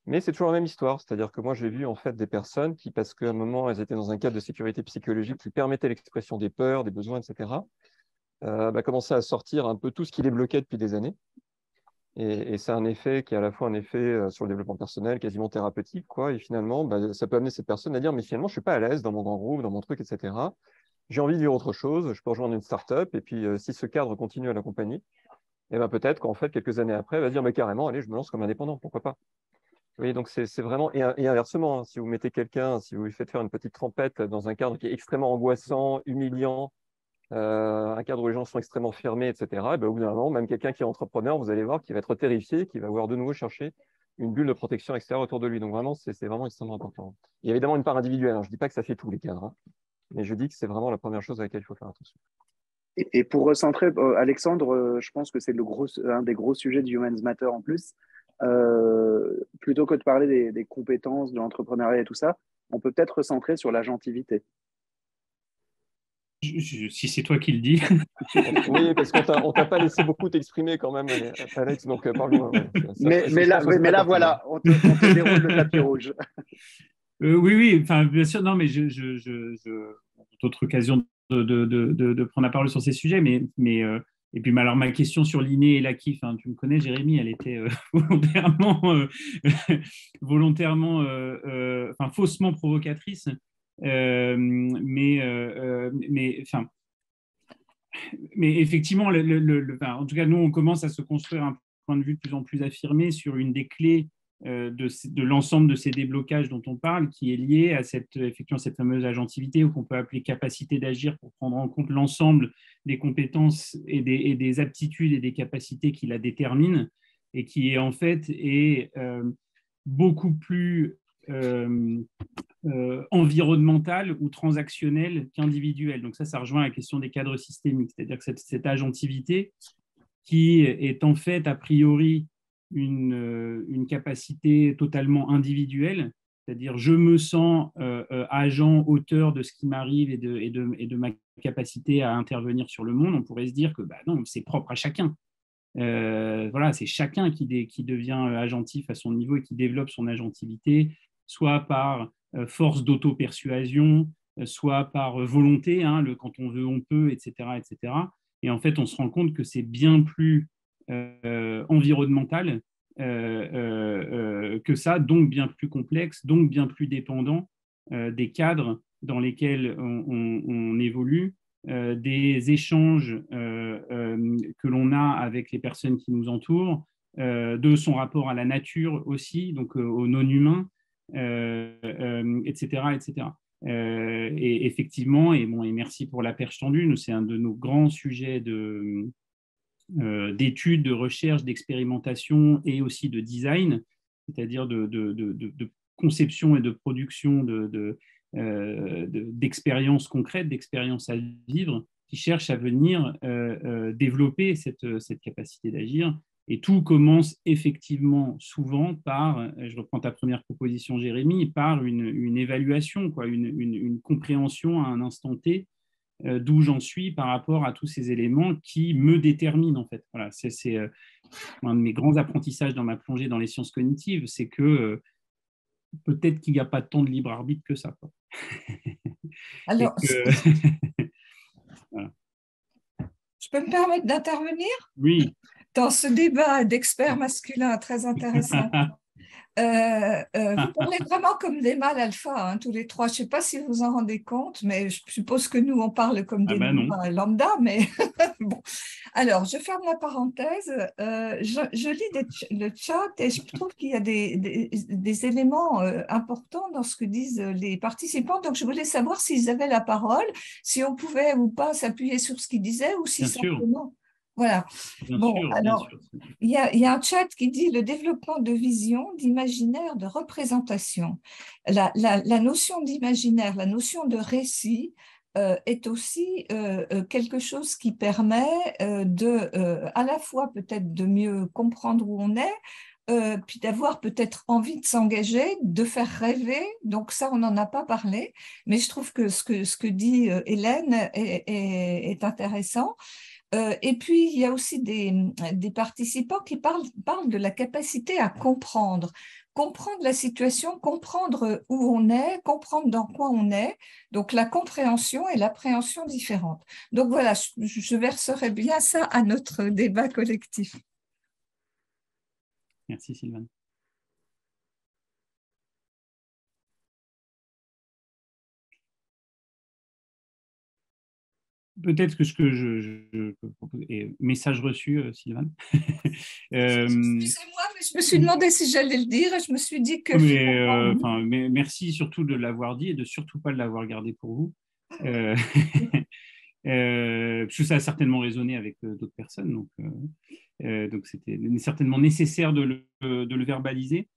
Mais c'est toujours la même histoire, c'est-à-dire que moi j'ai vu en fait des personnes qui, parce qu'à un moment elles étaient dans un cadre de sécurité psychologique qui permettait l'expression des peurs, des besoins, etc., commençaient à sortir un peu tout ce qui les bloquait depuis des années. Et c'est un effet qui est à la fois un effet sur le développement personnel, quasiment thérapeutique, quoi. Et finalement, ça peut amener cette personne à dire, mais finalement je ne suis pas à l'aise dans mon grand groupe, dans mon truc, etc. J'ai envie de vivre autre chose, je peux rejoindre une start-up, et puis si ce cadre continue à l'accompagner, peut-être qu'en fait, quelques années après, elle va dire, mais carrément, allez, je me lance comme indépendant, pourquoi pas? Oui, donc c'est vraiment, et inversement, hein, si vous mettez quelqu'un, si vous lui faites faire une petite trempette dans un cadre qui est extrêmement angoissant, humiliant, un cadre où les gens sont extrêmement fermés, etc., au bout d'un moment, même quelqu'un qui est entrepreneur, vous allez voir qu'il va être terrifié, qu'il va vouloir de nouveau chercher une bulle de protection extérieure autour de lui. Donc vraiment, c'est vraiment extrêmement important. Il y a évidemment une part individuelle, hein. Je ne dis pas que ça fait tous les cadres, hein, mais je dis que c'est vraiment la première chose à laquelle il faut faire attention. Et pour recentrer, Alexandre, je pense que c'est un des gros sujets du Humans Matter en plus. Plutôt que de parler des compétences, de l'entrepreneuriat et tout ça, on peut peut-être recentrer sur l'agentivité. Si c'est toi qui le dis. Oui, parce qu'on t'a pas laissé beaucoup t'exprimer quand même, Alex, donc parle-moi. Ouais. Mais là, voilà, on te déroule le tapis rouge. Oui, enfin, bien sûr, non, mais d'autres occasions de prendre la parole sur ces sujets, et puis alors ma question sur l'inné et l'acquis, enfin, tu me connais, Jérémy, elle était enfin, faussement provocatrice, enfin, mais effectivement, enfin, en tout cas, nous, on commence à se construire un point de vue de plus en plus affirmé sur une des clés de l'ensemble de ces déblocages dont on parle, qui est lié à effectivement, cette fameuse agentivité, ou qu'on peut appeler capacité d'agir, pour prendre en compte l'ensemble des compétences et des aptitudes et des capacités qui la déterminent, et qui est en fait beaucoup plus environnementale ou transactionnelle qu'individuelle. Donc ça rejoint la question des cadres systémiques, c'est-à-dire que cette agentivité, qui est en fait a priori une capacité totalement individuelle, c'est-à-dire je me sens agent, auteur de ce qui m'arrive et de ma capacité à intervenir sur le monde. On pourrait se dire que non, c'est propre à chacun. Voilà, c'est chacun qui devient agentif à son niveau et qui développe son agentivité, soit par force d'auto-persuasion, soit par volonté, quand on veut, on peut, etc., etc. Et en fait, on se rend compte que c'est bien plus environnemental que ça, donc bien plus complexe, donc bien plus dépendant des cadres dans lesquels on évolue, des échanges que l'on a avec les personnes qui nous entourent, de son rapport à la nature aussi, donc aux non-humains, etc., etc. Et effectivement, et merci pour la perche tendue, c'est un de nos grands sujets d'études, de recherche, d'expérimentation et aussi de design, c'est-à-dire de conception et de production d'expériences concrètes, d'expériences à vivre, qui cherchent à venir développer cette capacité d'agir. Et tout commence effectivement souvent par, je reprends ta première proposition, Jérémy, par une évaluation, une compréhension à un instant T d'où j'en suis par rapport à tous ces éléments qui me déterminent, en fait. Voilà, c'est un de mes grands apprentissages dans ma plongée dans les sciences cognitives, c'est que peut-être qu'il n'y a pas tant de libre arbitre que ça, quoi. Alors, voilà. Je peux me permettre d'intervenir? Oui. Dans ce débat d'experts masculins très intéressant. Vous parlez vraiment comme des mâles alpha, tous les trois. Je ne sais pas si vous vous en rendez compte, mais je suppose que nous, on parle comme des lambda. Mais bon. Alors, je ferme la parenthèse. Je lis le chat et je trouve qu'il y a des éléments importants dans ce que disent les participants. Donc, je voulais savoir s'ils avaient la parole, si on pouvait ou pas s'appuyer sur ce qu'ils disaient, ou si Bien simplement… sûr. Voilà. Alors, il y a un chat qui dit le développement de vision, d'imaginaire, de représentation. La notion d'imaginaire, la notion de récit est aussi quelque chose qui permet à la fois peut-être de mieux comprendre où on est, puis d'avoir peut-être envie de s'engager, de faire rêver. Donc ça, on n'en a pas parlé, mais je trouve que ce que dit Hélène est intéressant. Et puis, il y a aussi des participants qui parlent de la capacité à comprendre la situation, comprendre où on est, comprendre dans quoi on est, donc la compréhension et l'appréhension différentes. Donc voilà, je verserai bien ça à notre débat collectif. Merci Sylvane. Peut-être que ce que je peux proposer, message reçu, Sylvane. Excusez-moi, mais je me suis demandé si j'allais le dire et je me suis dit que… Mais merci surtout de l'avoir dit et de surtout pas l'avoir gardé pour vous. Parce que ça a certainement résonné avec d'autres personnes, donc c'était certainement nécessaire de le verbaliser.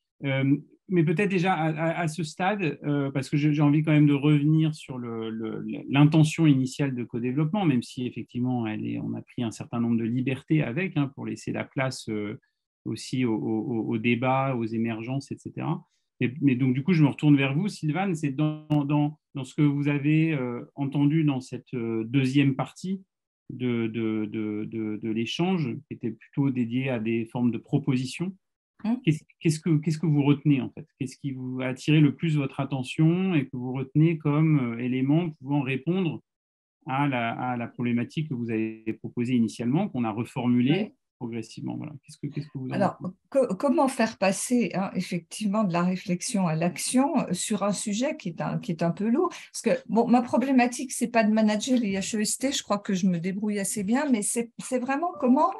Mais peut-être déjà à ce stade, parce que j'ai envie quand même de revenir sur l'intention initiale de co-développement, même si effectivement on a pris un certain nombre de libertés avec, pour laisser la place aussi au débat, aux émergences, etc. Mais donc, du coup, je me retourne vers vous, Sylvane. C'est dans ce que vous avez entendu dans cette deuxième partie de l'échange, qui était plutôt dédié à des formes de propositions. Qu'est-ce que vous retenez, en fait? Qu'est-ce qui vous a attiré le plus votre attention et que vous retenez comme élément pouvant répondre à la problématique que vous avez proposée initialement, qu'on a reformulée progressivement? Voilà. Qu'est-ce que vous en Alors, retenez? comment faire passer effectivement de la réflexion à l'action sur un sujet qui est un peu lourd? Parce que bon, ma problématique, c'est pas de manager les HEST, je crois que je me débrouille assez bien, mais c'est vraiment comment,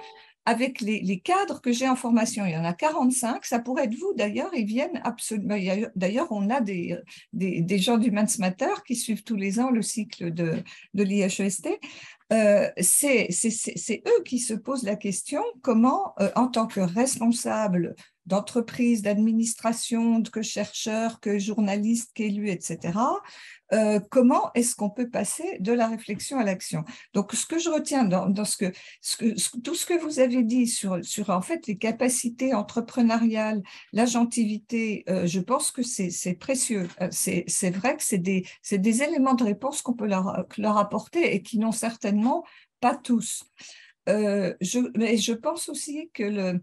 avec les cadres que j'ai en formation, il y en a 45, ça pourrait être vous d'ailleurs, ils viennent absolument. D'ailleurs, on a des gens du Mans Matter qui suivent tous les ans le cycle de l'IHEST. C'est eux qui se posent la question comment, en tant que responsable d'entreprise, d'administration, que chercheur, que journaliste, qu'élu, etc., comment est-ce qu'on peut passer de la réflexion à l'action? Donc, ce que je retiens dans tout ce que vous avez dit sur en fait les capacités entrepreneuriales, l'agentivité, je pense que c'est précieux. C'est vrai que c'est des éléments de réponse qu'on peut leur apporter et qui n'ont certainement pas tous. Mais je pense aussi que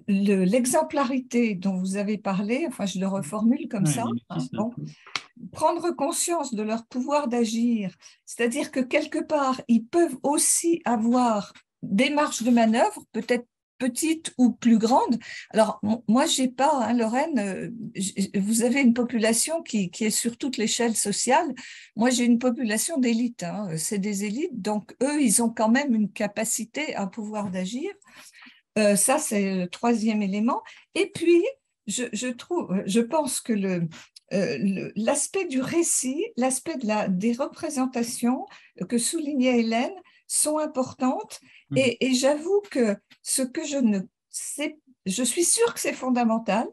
l'exemplarité dont vous avez parlé, enfin je le reformule comme ça, bon, prendre conscience de leur pouvoir d'agir, c'est-à-dire que quelque part, ils peuvent aussi avoir des marges de manœuvre, peut-être petites ou plus grandes. Alors, moi, j'ai pas, Lorraine, vous avez une population qui est sur toute l'échelle sociale. Moi, j'ai une population d'élite, c'est des élites, donc eux, ils ont quand même une capacité, un pouvoir d'agir. Ça, c'est le troisième élément. Et puis, je pense que l'aspect du récit, l'aspect des représentations que soulignait Hélène sont importantes. Et j'avoue que ce que je ne sais, je suis sûre que c'est fondamental.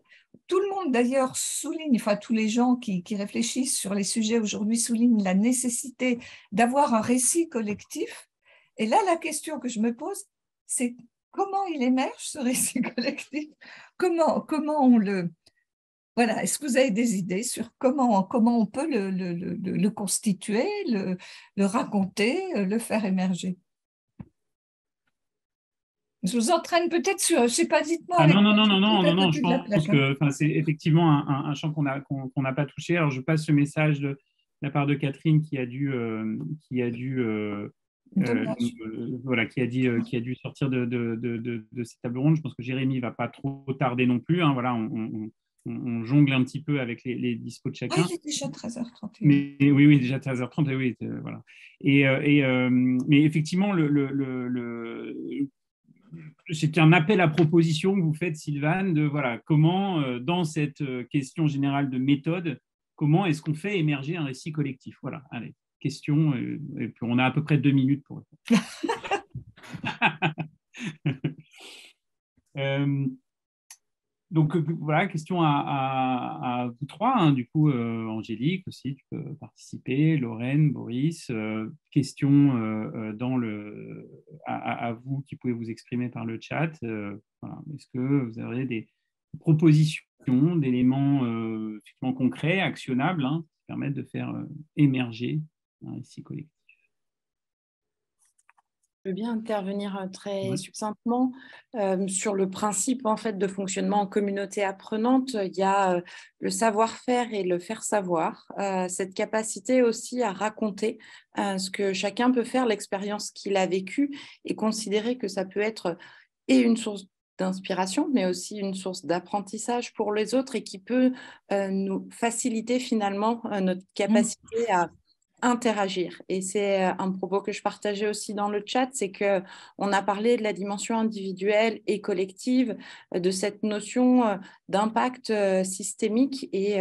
Tout le monde d'ailleurs souligne, enfin tous les gens qui réfléchissent sur les sujets aujourd'hui soulignent la nécessité d'avoir un récit collectif. Et là, la question que je me pose, c'est comment il émerge ce récit collectif? Comment on le... Voilà, est-ce que vous avez des idées sur comment on peut le constituer, le raconter, le faire émerger? Je vous entraîne peut-être sur, je ne sais pas, dites-moi. Non, je pense que c'est effectivement un champ qu'on n'a pas touché. Alors, je passe ce message de la part de Catherine qui a dû sortir de ces tables rondes. Je pense que Jérémy ne va pas trop tarder non plus. Voilà, on jongle un petit peu avec les dispos de chacun. Ah, il est déjà 13h31. Mais oui, déjà 13h30. Oui, voilà. Mais effectivement, c'est un appel à proposition que vous faites, Sylvane, de voilà, comment, dans cette question générale de méthode, comment est-ce qu'on fait émerger un récit collectif? Voilà, allez, question, et puis on a à peu près 2 minutes pour répondre. Donc voilà, question à vous trois. Du coup, Angélique aussi, tu peux participer. Lorraine, Boris, question à vous qui pouvez vous exprimer par le chat. Voilà. Est-ce que vous avez des propositions, d'éléments effectivement concrets, actionnables, qui permettent de faire émerger un récit collectif? Je veux bien intervenir très succinctement sur le principe en fait de fonctionnement en communauté apprenante. Il y a le savoir-faire et le faire savoir, cette capacité aussi à raconter ce que chacun peut faire, l'expérience qu'il a vécue et considérer que ça peut être et une source d'inspiration, mais aussi une source d'apprentissage pour les autres et qui peut nous faciliter finalement notre capacité à interagir. Et c'est un propos que je partageais aussi dans le chat, c'est qu'on a parlé de la dimension individuelle et collective, de cette notion d'impact systémique et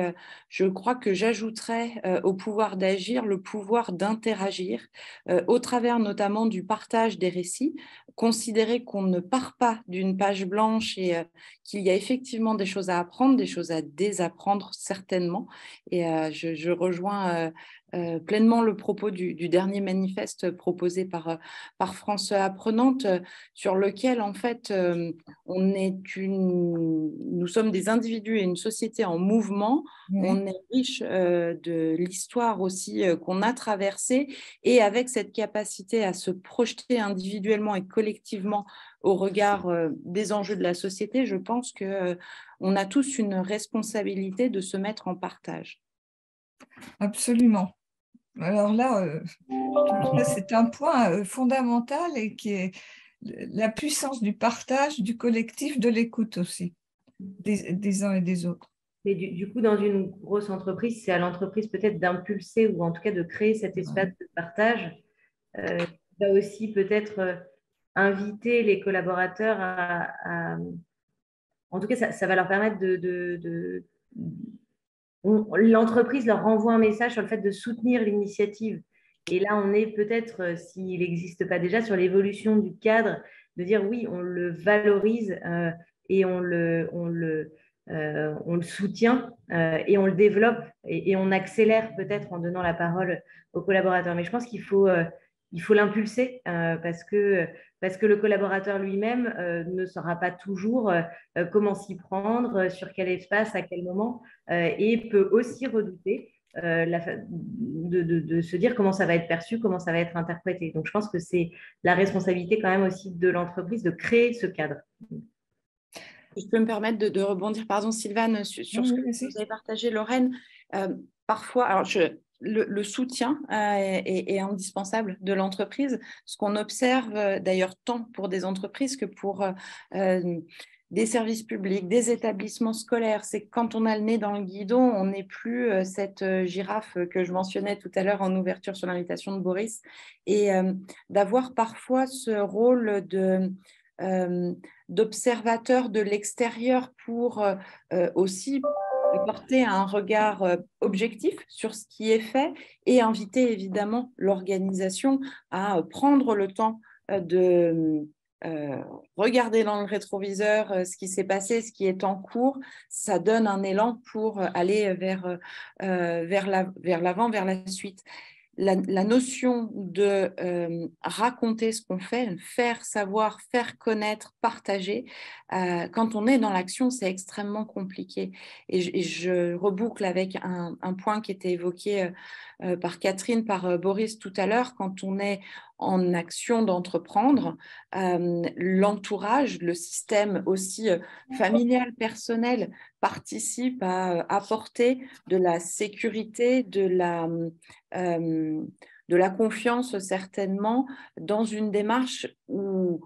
je crois que j'ajouterais au pouvoir d'agir le pouvoir d'interagir au travers notamment du partage des récits, considérer qu'on ne part pas d'une page blanche et qu'il y a effectivement des choses à apprendre, des choses à désapprendre certainement et je rejoins pleinement le propos du dernier manifeste proposé par France Apprenante, sur lequel, en fait, nous sommes des individus et une société en mouvement. Oui. On est riche de l'histoire aussi qu'on a traversée, et avec cette capacité à se projeter individuellement et collectivement au regard des enjeux de la société, je pense qu'on a tous une responsabilité de se mettre en partage. Absolument. Alors là, c'est un point fondamental et qui est la puissance du partage, du collectif, de l'écoute aussi, des uns et des autres. Mais du coup, dans une grosse entreprise, c'est à l'entreprise peut-être d'impulser ou en tout cas de créer cet espace de partage. Qui va aussi peut-être inviter les collaborateurs en tout cas, ça va leur permettre l'entreprise leur renvoie un message sur le fait de soutenir l'initiative. Et là, on est peut-être, s'il n'existe pas déjà, sur l'évolution du cadre, de dire oui, on le valorise et on le soutient et on le développe et on accélère peut-être en donnant la parole aux collaborateurs. Mais je pense qu'il faut l'impulser parce que le collaborateur lui-même ne saura pas toujours comment s'y prendre, sur quel espace, à quel moment, et peut aussi redouter de se dire comment ça va être perçu, comment ça va être interprété. Donc, je pense que c'est la responsabilité quand même aussi de l'entreprise de créer ce cadre. Je peux me permettre de rebondir, pardon Sylvane, sur ce que vous avez partagé, Lorraine. Parfois, alors le soutien est indispensable de l'entreprise. Ce qu'on observe d'ailleurs tant pour des entreprises que pour des services publics, des établissements scolaires, c'est que quand on a le nez dans le guidon, on n'est plus cette girafe que je mentionnais tout à l'heure en ouverture sur l'invitation de Boris, et d'avoir parfois ce rôle d'observateur de l'extérieur pour aussi porter un regard objectif sur ce qui est fait et inviter évidemment l'organisation à prendre le temps de regarder dans le rétroviseur ce qui s'est passé, ce qui est en cours. Ça donne un élan pour aller vers l'avant, vers la suite. La notion de raconter ce qu'on fait, faire savoir, faire connaître, partager, quand on est dans l'action, c'est extrêmement compliqué. Et je reboucle avec un point qui était évoqué par Catherine, par Boris tout à l'heure. Quand on est en action d'entreprendre, l'entourage, le système aussi familial, personnel, participe à apporter de la sécurité, de la confiance certainement, dans une démarche où,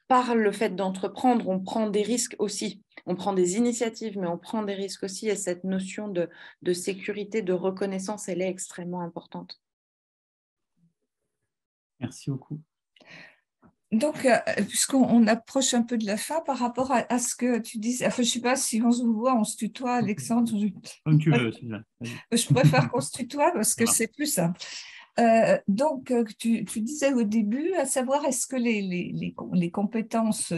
par le fait d'entreprendre, on prend des risques aussi. On prend des initiatives, mais on prend des risques aussi. Et cette notion de sécurité, de reconnaissance, elle est extrêmement importante. Merci beaucoup. Donc, puisqu'on approche un peu de la fin par rapport à ce que tu dis, enfin, je ne sais pas si on se voit, on se tutoie, Alexandre. Comme tu veux, Sylvain. Je préfère qu'on se tutoie parce que c'est plus simple. Donc, tu disais au début, à savoir, est-ce que les compétences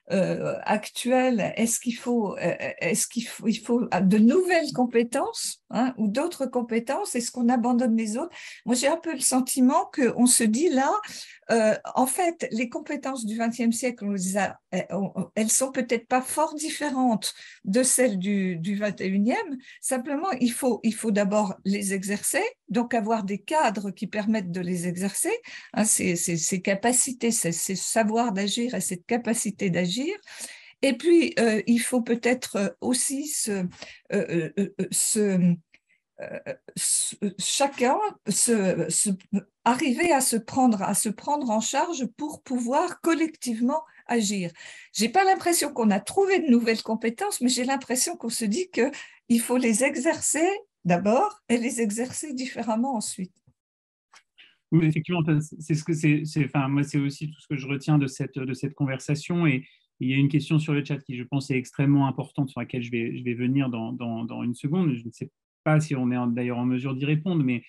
actuelles, est-ce qu'il faut de nouvelles compétences, hein, ou d'autres compétences? Est-ce qu'on abandonne les autres? Moi, j'ai un peu le sentiment qu'on se dit là, en fait, les compétences du XXe siècle, elles sont peut-être pas fort différentes de celles du XXIe. Simplement, il faut d'abord les exercer, donc avoir des cadres qui permettent de les exercer, hein, ces capacités, ce savoir d'agir et cette capacité d'agir. Et puis, il faut peut-être aussi chacun arriver à se prendre en charge pour pouvoir collectivement agir. J'ai pas l'impression qu'on a trouvé de nouvelles compétences, mais j'ai l'impression qu'on se dit qu'il faut les exercer d'abord et les exercer différemment ensuite. Oui, effectivement, c'est ce que enfin, moi, c'est aussi tout ce que je retiens de cette conversation. Et il y a une question sur le chat qui, je pense, est extrêmement importante, sur laquelle je vais venir dans une seconde. Je ne sais pas si on est d'ailleurs en mesure d'y répondre, mais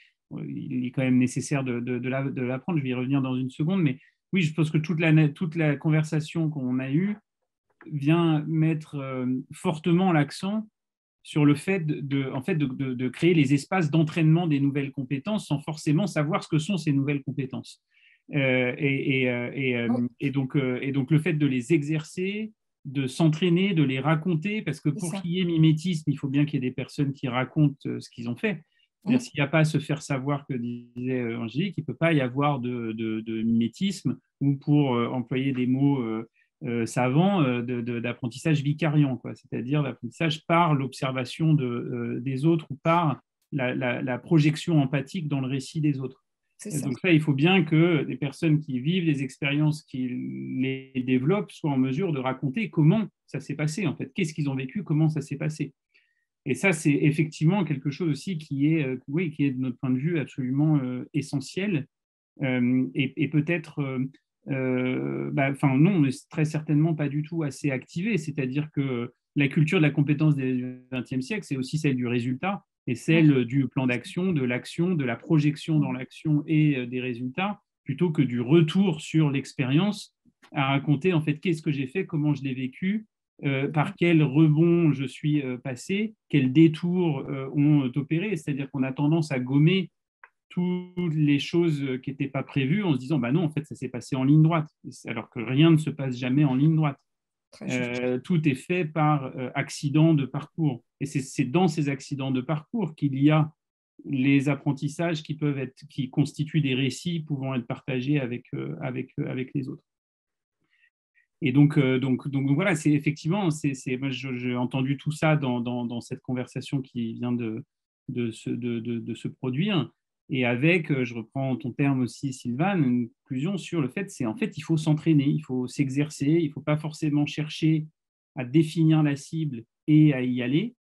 il est quand même nécessaire de l'apprendre. Je vais y revenir dans une seconde. Mais oui, je pense que toute la conversation qu'on a eue vient mettre fortement l'accent sur le fait de créer les espaces d'entraînement des nouvelles compétences sans forcément savoir ce que sont ces nouvelles compétences. Et donc le fait de les exercer, de s'entraîner, de les raconter, parce que pour qu'il y ait mimétisme, il faut bien qu'il y ait des personnes qui racontent ce qu'ils ont fait. S'il n'y a pas à se faire savoir, que disait Angélique, il ne peut pas y avoir de mimétisme ou, pour employer des mots savants, d'apprentissage vicariant, c'est-à-dire l'apprentissage par l'observation des autres ou par la projection empathique dans le récit des autres. Donc ça, il faut bien que des personnes qui vivent des expériences, qui les développent, soient en mesure de raconter comment ça s'est passé, en fait, qu'est-ce qu'ils ont vécu, comment ça s'est passé. Et ça, c'est effectivement quelque chose aussi qui est de notre point de vue absolument essentiel et peut-être, non, mais très certainement pas du tout assez activé. C'est-à-dire que la culture de la compétence du XXe siècle, c'est aussi celle du résultat et celle du plan d'action, de l'action, de la projection dans l'action et des résultats, plutôt que du retour sur l'expérience à raconter en fait qu'est-ce que j'ai fait, comment je l'ai vécu, par quel rebond je suis passé, quels détours ont opéré. C'est-à-dire qu'on a tendance à gommer toutes les choses qui n'étaient pas prévues en se disant bah non, en fait, ça s'est passé en ligne droite, alors que rien ne se passe jamais en ligne droite. Tout est fait par accident de parcours. Et c'est dans ces accidents de parcours qu'il y a les apprentissages qui constituent des récits pouvant être partagés avec les autres. Et donc voilà, c'est effectivement, moi j'ai entendu tout ça dans cette conversation qui vient de se produire. Et avec, je reprends ton terme aussi, Sylvane, une conclusion sur le fait, c'est en fait, il faut s'entraîner, il faut s'exercer, il ne faut pas forcément chercher à définir la cible et à y aller,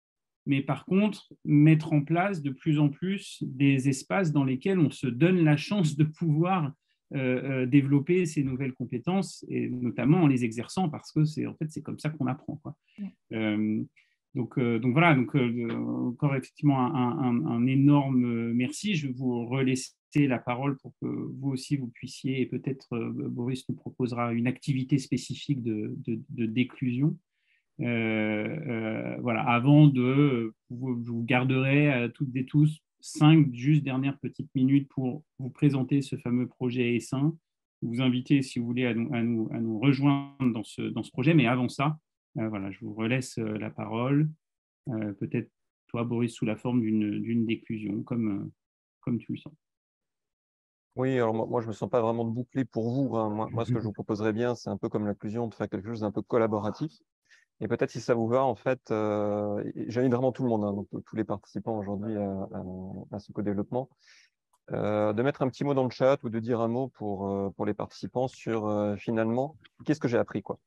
mais par contre, mettre en place de plus en plus des espaces dans lesquels on se donne la chance de pouvoir développer ces nouvelles compétences, et notamment en les exerçant, parce que c'est comme ça qu'on apprend, quoi. Donc voilà, encore effectivement un énorme merci. Je vais vous relaisser la parole pour que vous aussi vous puissiez, et peut-être Boris nous proposera une activité spécifique de déclusion. Voilà, avant vous garderez toutes et tous 5 juste dernières petites minutes pour vous présenter ce fameux projet Essaim. Vous inviter, si vous voulez, à nous rejoindre dans ce projet. Mais avant ça, voilà, je vous relaisse la parole. Peut-être toi, Boris, sous la forme d'une déclusion, comme tu le sens. Oui, alors moi je ne me sens pas vraiment de boucler pour vous, hein. Moi, ce que je vous proposerais bien, c'est un peu comme l'inclusion, de faire quelque chose d'un peu collaboratif. Et peut-être, si ça vous va, en fait, j'invite vraiment tout le monde, hein, donc tous les participants aujourd'hui à ce co-développement, de mettre un petit mot dans le chat ou de dire un mot pour les participants sur finalement, qu'est-ce que j'ai appris, quoi.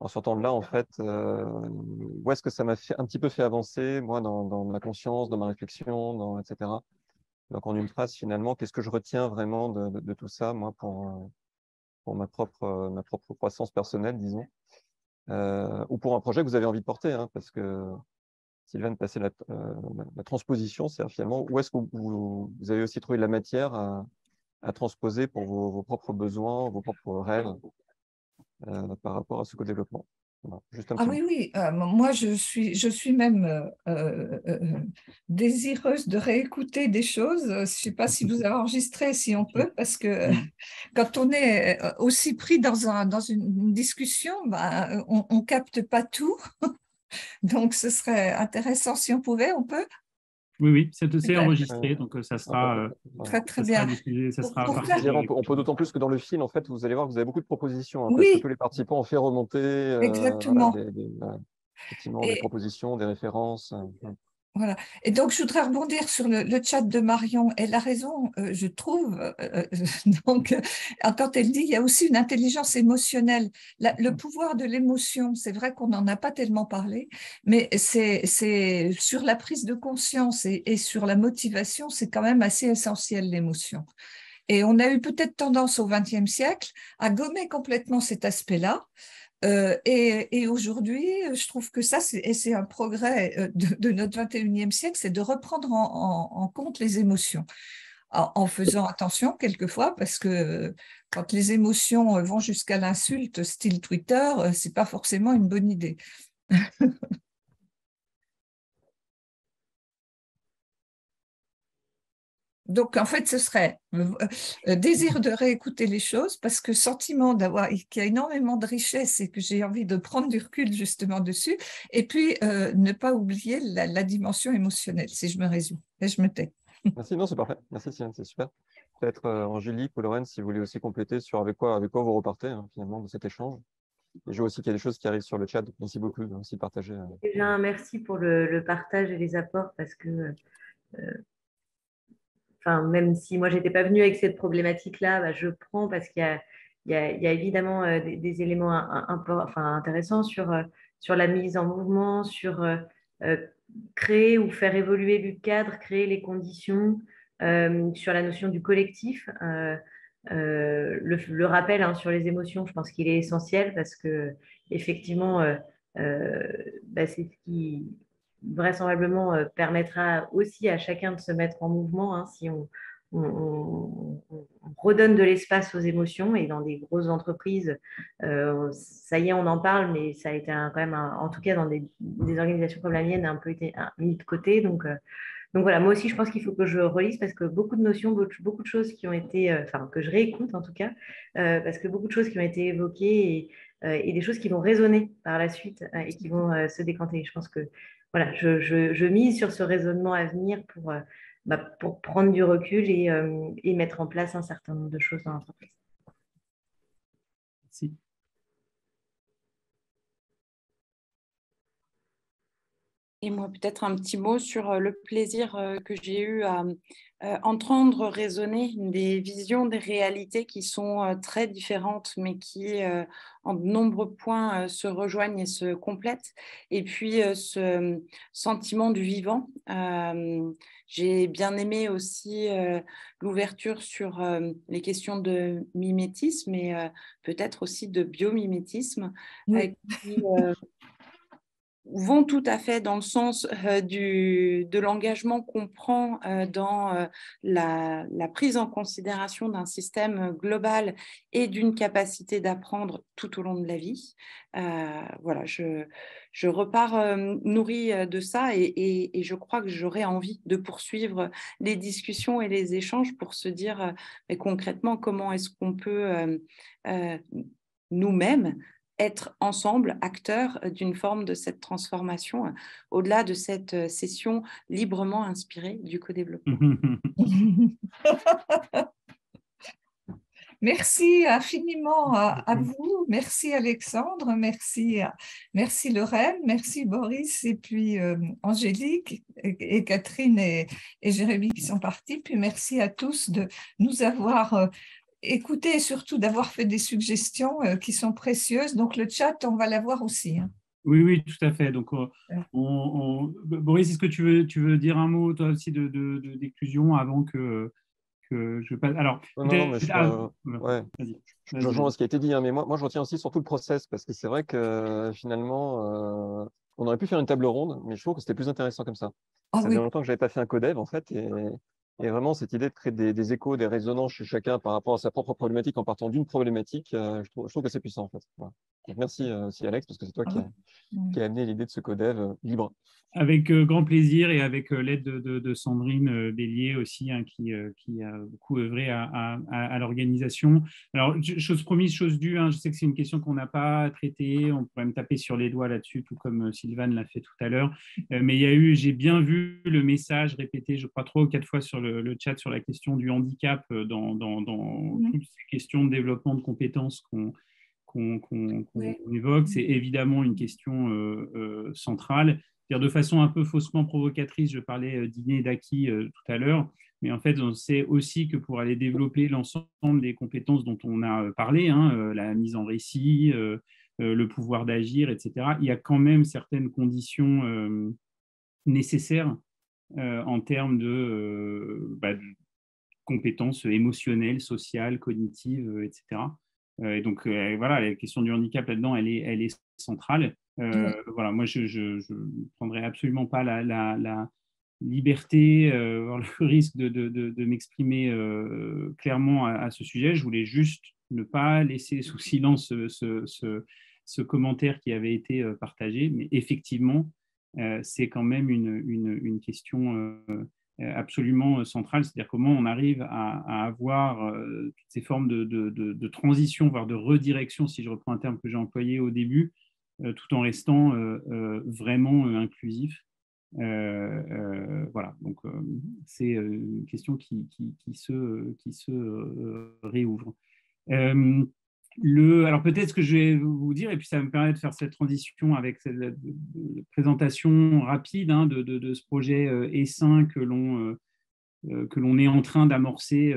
En sortant de là, en fait, où est-ce que ça m'a un petit peu fait avancer, moi, dans ma conscience, dans ma réflexion, etc. Donc, en une phrase, finalement, qu'est-ce que je retiens vraiment de tout ça, moi, pour ma propre croissance personnelle, disons. Ou pour un projet que vous avez envie de porter, hein, parce que Sylvain passait la transposition, c'est-à-dire finalement où est-ce que vous avez aussi trouvé de la matière à transposer pour vos propres besoins, vos propres rêves par rapport à ce co-développement. Voilà, juste un petit mot. Oui, moi je suis même désireuse de réécouter des choses. Je ne sais pas si vous avez enregistré, si on peut, parce que quand on est aussi pris dans une discussion, on ne capte pas tout. Donc ce serait intéressant si on pouvait, on peut. Oui, c'est enregistré, donc ça sera très bien. On peut d'autant plus que dans le fil, en fait, vous allez voir que vous avez beaucoup de propositions, hein, oui. parce que tous les participants ont fait remonter exactement. Effectivement, des propositions, des références. Voilà. Et donc, je voudrais rebondir sur le chat de Marion. Elle a raison, je trouve. Donc, quand elle dit il y a aussi une intelligence émotionnelle, le pouvoir de l'émotion, c'est vrai qu'on n'en a pas tellement parlé, mais c'est sur la prise de conscience et sur la motivation, c'est quand même assez essentiel, l'émotion. Et on a eu peut-être tendance au XXe siècle à gommer complètement cet aspect-là. Et aujourd'hui, je trouve que ça, c'est un progrès de notre 21e siècle, c'est de reprendre en compte les émotions, en faisant attention quelquefois, parce que quand les émotions vont jusqu'à l'insulte, style Twitter, c'est pas forcément une bonne idée. Donc, en fait, ce serait désir de réécouter les choses parce que sentiment qu'il y a énormément de richesse et que j'ai envie de prendre du recul justement dessus. Et puis, ne pas oublier la dimension émotionnelle, si je me résume. Et je me tais. Merci, non, c'est parfait. Merci, Siane, c'est super. Peut-être Angélique ou Lorraine, si vous voulez aussi compléter sur avec quoi vous repartez finalement de cet échange. Et je vois aussi qu'il y a des choses qui arrivent sur le chat. Merci beaucoup de aussi partager. Déjà, un merci pour le partage et les apports parce que même si moi, je n'étais pas venue avec cette problématique-là, bah, je prends parce qu'il y a évidemment des éléments intéressants sur la mise en mouvement, sur créer ou faire évoluer le cadre, créer les conditions, sur la notion du collectif. Le rappel sur les émotions, je pense qu'il est essentiel parce que effectivement, c'est ce qui vraisemblablement permettra aussi à chacun de se mettre en mouvement si on redonne de l'espace aux émotions. Et dans des grosses entreprises, ça y est, on en parle, mais ça a été quand même, en tout cas dans des organisations comme la mienne, un peu été mis de côté. Donc voilà, moi aussi, je pense qu'il faut que je relise parce que beaucoup de notions, beaucoup de choses qui ont été, que je réécoute en tout cas, parce que beaucoup de choses qui ont été évoquées et des choses qui vont résonner par la suite et qui vont se décanter. Je pense que voilà, je mise sur ce raisonnement à venir pour prendre du recul et mettre en place un certain nombre de choses dans l'entreprise. Merci. Et moi, peut-être un petit mot sur le plaisir que j'ai eu à entendre résonner des visions, des réalités qui sont très différentes, mais qui, en de nombreux points, se rejoignent et se complètent. Et puis, ce sentiment du vivant. J'ai bien aimé aussi l'ouverture sur les questions de mimétisme et peut-être aussi de biomimétisme, Oui. qui vont tout à fait dans le sens de l'engagement qu'on prend dans la prise en considération d'un système global et d'une capacité d'apprendre tout au long de la vie. Voilà, je repars nourrie de ça et je crois que j'aurais envie de poursuivre les discussions et les échanges pour se dire concrètement comment est-ce qu'on peut nous-mêmes être ensemble acteurs d'une forme de cette transformation au-delà de cette session librement inspirée du co-développement. Merci infiniment à vous. Merci Alexandre, merci Lorraine, merci Boris et puis Angélique et Catherine et Jérémy qui sont partis. Puis merci à tous de nous avoir écoutés et surtout d'avoir fait des suggestions qui sont précieuses. Donc le chat, on va l'avoir aussi. Oui, tout à fait. Donc, Boris, est-ce que tu veux dire un mot, toi aussi, d'éclusion avant que je passe. Alors, non, mais je rejoins ce qui a été dit, mais moi, je retiens aussi surtout le process, parce que c'est vrai que finalement, on aurait pu faire une table ronde, mais je trouve que c'était plus intéressant comme ça. Ça fait longtemps que je n'avais pas fait un codev, en fait, et vraiment, cette idée de créer des échos, des résonances chez chacun par rapport à sa propre problématique en partant d'une problématique, je trouve que c'est puissant, en fait. Voilà. Donc, merci aussi, Alex, parce que c'est toi qui a amené l'idée de ce codev libre. Avec grand plaisir et avec l'aide de Sandrine Bélier aussi, qui a beaucoup œuvré à l'organisation. Alors, chose promise, chose due, je sais que c'est une question qu'on n'a pas traitée, on pourrait me taper sur les doigts là-dessus, tout comme Sylvane l'a fait tout à l'heure, mais j'ai bien vu le message répété, je crois, 3 ou 4 fois sur le chat sur la question du handicap dans toutes ces questions de développement de compétences qu'on évoque. C'est évidemment une question centrale. De façon un peu faussement provocatrice, je parlais d'inné d'acquis tout à l'heure, mais en fait, on sait aussi que pour aller développer l'ensemble des compétences dont on a parlé, la mise en récit, le pouvoir d'agir, etc., il y a quand même certaines conditions nécessaires en termes de compétences émotionnelles, sociales, cognitives, etc. Et donc, voilà, la question du handicap là-dedans, elle est centrale. Voilà, moi, je ne prendrai absolument pas la liberté, le risque de m'exprimer clairement à ce sujet. Je voulais juste ne pas laisser sous silence ce commentaire qui avait été partagé. Mais effectivement, c'est quand même une question absolument centrale, c'est-à-dire comment on arrive à avoir toutes ces formes de transition, voire de redirection, si je reprends un terme que j'ai employé au début, tout en restant vraiment inclusif. Voilà, donc c'est une question qui se réouvre. Alors peut-être ce que je vais vous dire, et puis ça me permet de faire cette transition avec cette présentation rapide de ce projet E5 que l'on est en train d'amorcer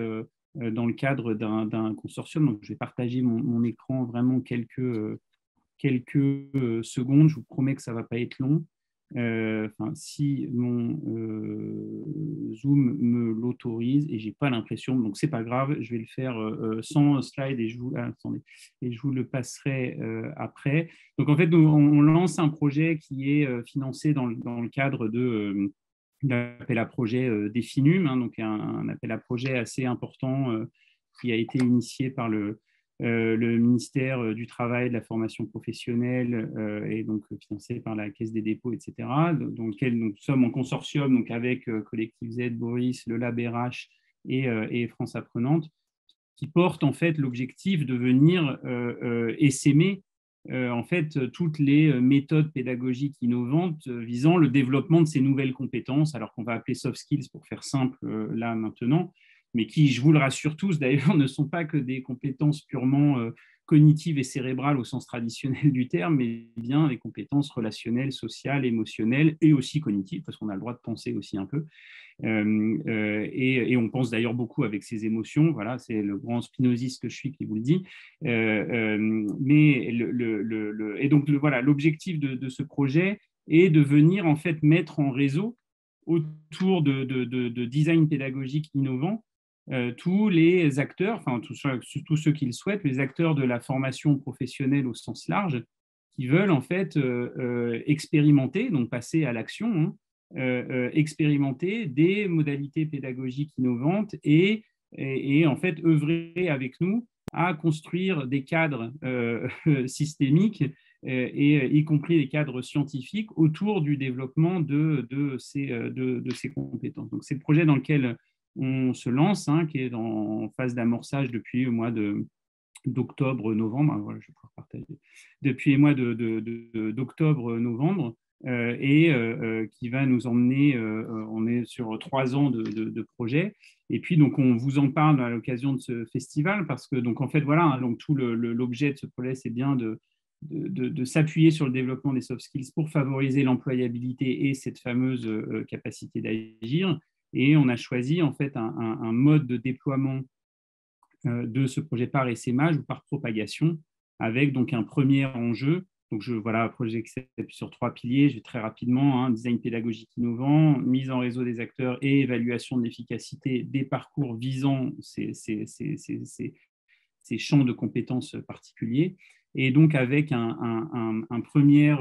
dans le cadre d'un consortium. Donc je vais partager mon écran vraiment quelques secondes. Je vous promets que ça ne va pas être long. Si mon Zoom me l'autorise, et j'ai pas l'impression, donc c'est pas grave, je vais le faire sans slide et je vous le passerai après. Donc en fait, on lance un projet qui est financé dans le cadre de l'appel à projet des FINUM, donc un appel à projet assez important qui a été initié par le ministère du Travail, de la formation professionnelle et donc financé par la Caisse des dépôts, etc., dans lequel nous sommes en consortium donc avec Collectif Z, Boris, le Lab RH et France Apprenante, qui porte en fait l'objectif de venir essaimer en fait toutes les méthodes pédagogiques innovantes visant le développement de ces nouvelles compétences, alors qu'on va appeler soft skills pour faire simple là maintenant, mais qui, je vous le rassure tous d'ailleurs, ne sont pas que des compétences purement cognitives et cérébrales au sens traditionnel du terme, mais bien des compétences relationnelles, sociales, émotionnelles et aussi cognitives, parce qu'on a le droit de penser aussi un peu. Et on pense d'ailleurs beaucoup avec ses émotions, voilà, c'est le grand spinoziste que je suis qui vous le dit. Et donc voilà, l'objectif de ce projet est de venir en fait mettre en réseau autour de design pédagogique innovant tous les acteurs, enfin tous ceux qui le souhaitent, les acteurs de la formation professionnelle au sens large, qui veulent en fait expérimenter, donc passer à l'action, expérimenter des modalités pédagogiques innovantes et en fait œuvrer avec nous à construire des cadres systémiques et y compris des cadres scientifiques autour du développement de ces compétences. Donc c'est le projet dans lequel on se lance, qui est en phase d'amorçage depuis le mois d'octobre-novembre. Voilà, je vais pouvoir partager. Depuis le mois d'octobre-novembre, et qui va nous emmener, on est sur 3 ans de projet. Et puis, donc, on vous en parle à l'occasion de ce festival, parce que, donc, en fait, voilà, donc, tout l'objet de ce projet, c'est bien de s'appuyer sur le développement des soft skills pour favoriser l'employabilité et cette fameuse capacité d'agir. Et on a choisi en fait un mode de déploiement de ce projet par essaimage ou par propagation, avec donc un premier enjeu. Donc voilà, un projet qui s'appuie sur 3 piliers. Je vais très rapidement, design pédagogique innovant, mise en réseau des acteurs et évaluation de l'efficacité des parcours visant ces champs de compétences particuliers. Et donc avec un premier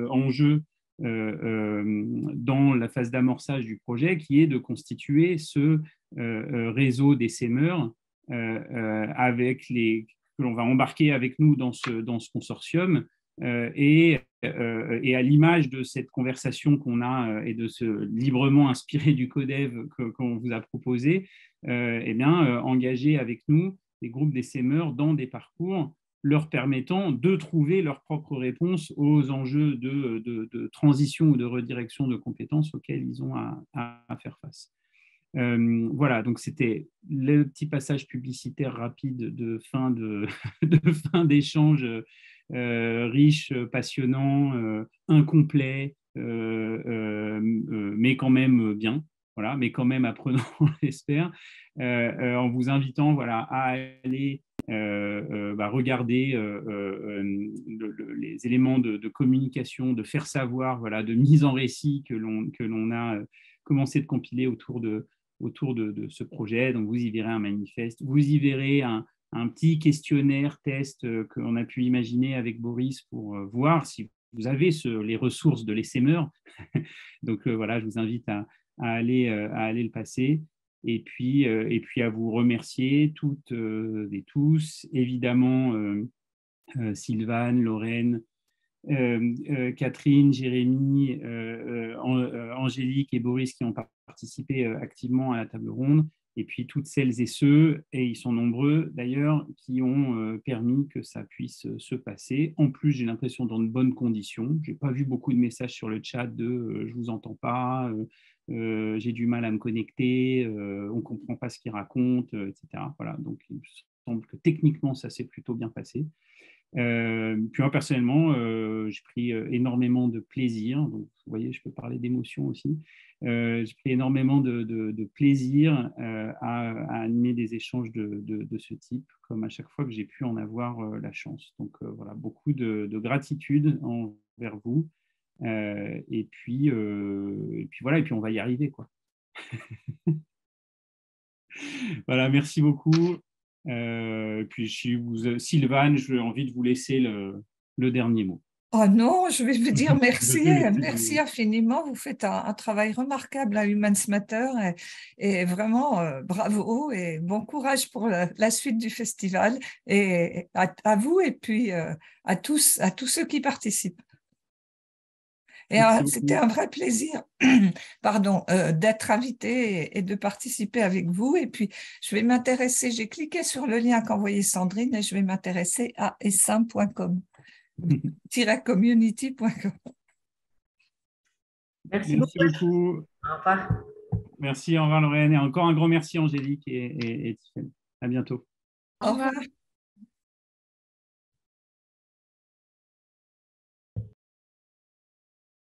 enjeu dans la phase d'amorçage du projet, qui est de constituer ce réseau d'essaimeurs avec que l'on va embarquer avec nous dans ce consortium. Et à l'image de cette conversation qu'on a et de ce librement inspiré du Codev qu'on vous a proposé, engager avec nous des groupes d'essaimeurs dans des parcours leur permettant de trouver leur propre réponse aux enjeux de transition ou de redirection de compétences auxquels ils ont à faire face. Voilà, donc c'était le petit passage publicitaire rapide de fin d'échange riche, passionnant, incomplet, mais quand même bien. Voilà, mais quand même apprenant, j'espère, en vous invitant à aller regarder les éléments de communication, de faire savoir, de mise en récit que l'on a commencé de compiler autour de ce projet. Donc, vous y verrez un manifeste, vous y verrez un petit questionnaire test qu'on a pu imaginer avec Boris pour voir si vous avez les ressources de l'essaimeur. Donc, voilà, je vous invite à aller le passer. Et puis à vous remercier toutes et tous, évidemment Sylvane, Lorraine, Catherine, Jérémy, Angélique et Boris qui ont participé activement à la table ronde, et puis toutes celles et ceux, et ils sont nombreux d'ailleurs, qui ont permis que ça puisse se passer. En plus, j'ai l'impression dans de bonnes conditions. Je n'ai pas vu beaucoup de messages sur le chat de je ne vous entends pas, j'ai du mal à me connecter, on ne comprend pas ce qu'ils racontent, etc. Voilà, donc il me semble que techniquement, ça s'est plutôt bien passé. Puis moi, personnellement, j'ai pris énormément de plaisir. Donc, vous voyez, je peux parler d'émotion aussi. J'ai pris énormément de plaisir à animer des échanges de ce type, comme à chaque fois que j'ai pu en avoir la chance. Donc, voilà, beaucoup de gratitude envers vous. Et puis voilà, et puis on va y arriver, quoi. Voilà, merci beaucoup. Puis Sylvane, j'ai envie de vous laisser le dernier mot. Oh non, je vais vous dire merci, Je vais merci infiniment. Vous faites un travail remarquable à Humans Matter et vraiment bravo et bon courage pour la suite du festival et à vous et puis à tous ceux qui participent. Et c'était un vrai plaisir, pardon, d'être invité et de participer avec vous. Et puis, je vais m'intéresser, j'ai cliqué sur le lien qu'envoyait Sandrine et je vais m'intéresser à essim.com. -community.com. Merci beaucoup. Au revoir. Merci, au revoir Lorraine. Et encore un grand merci Angélique et Tiffany. À bientôt. Au revoir.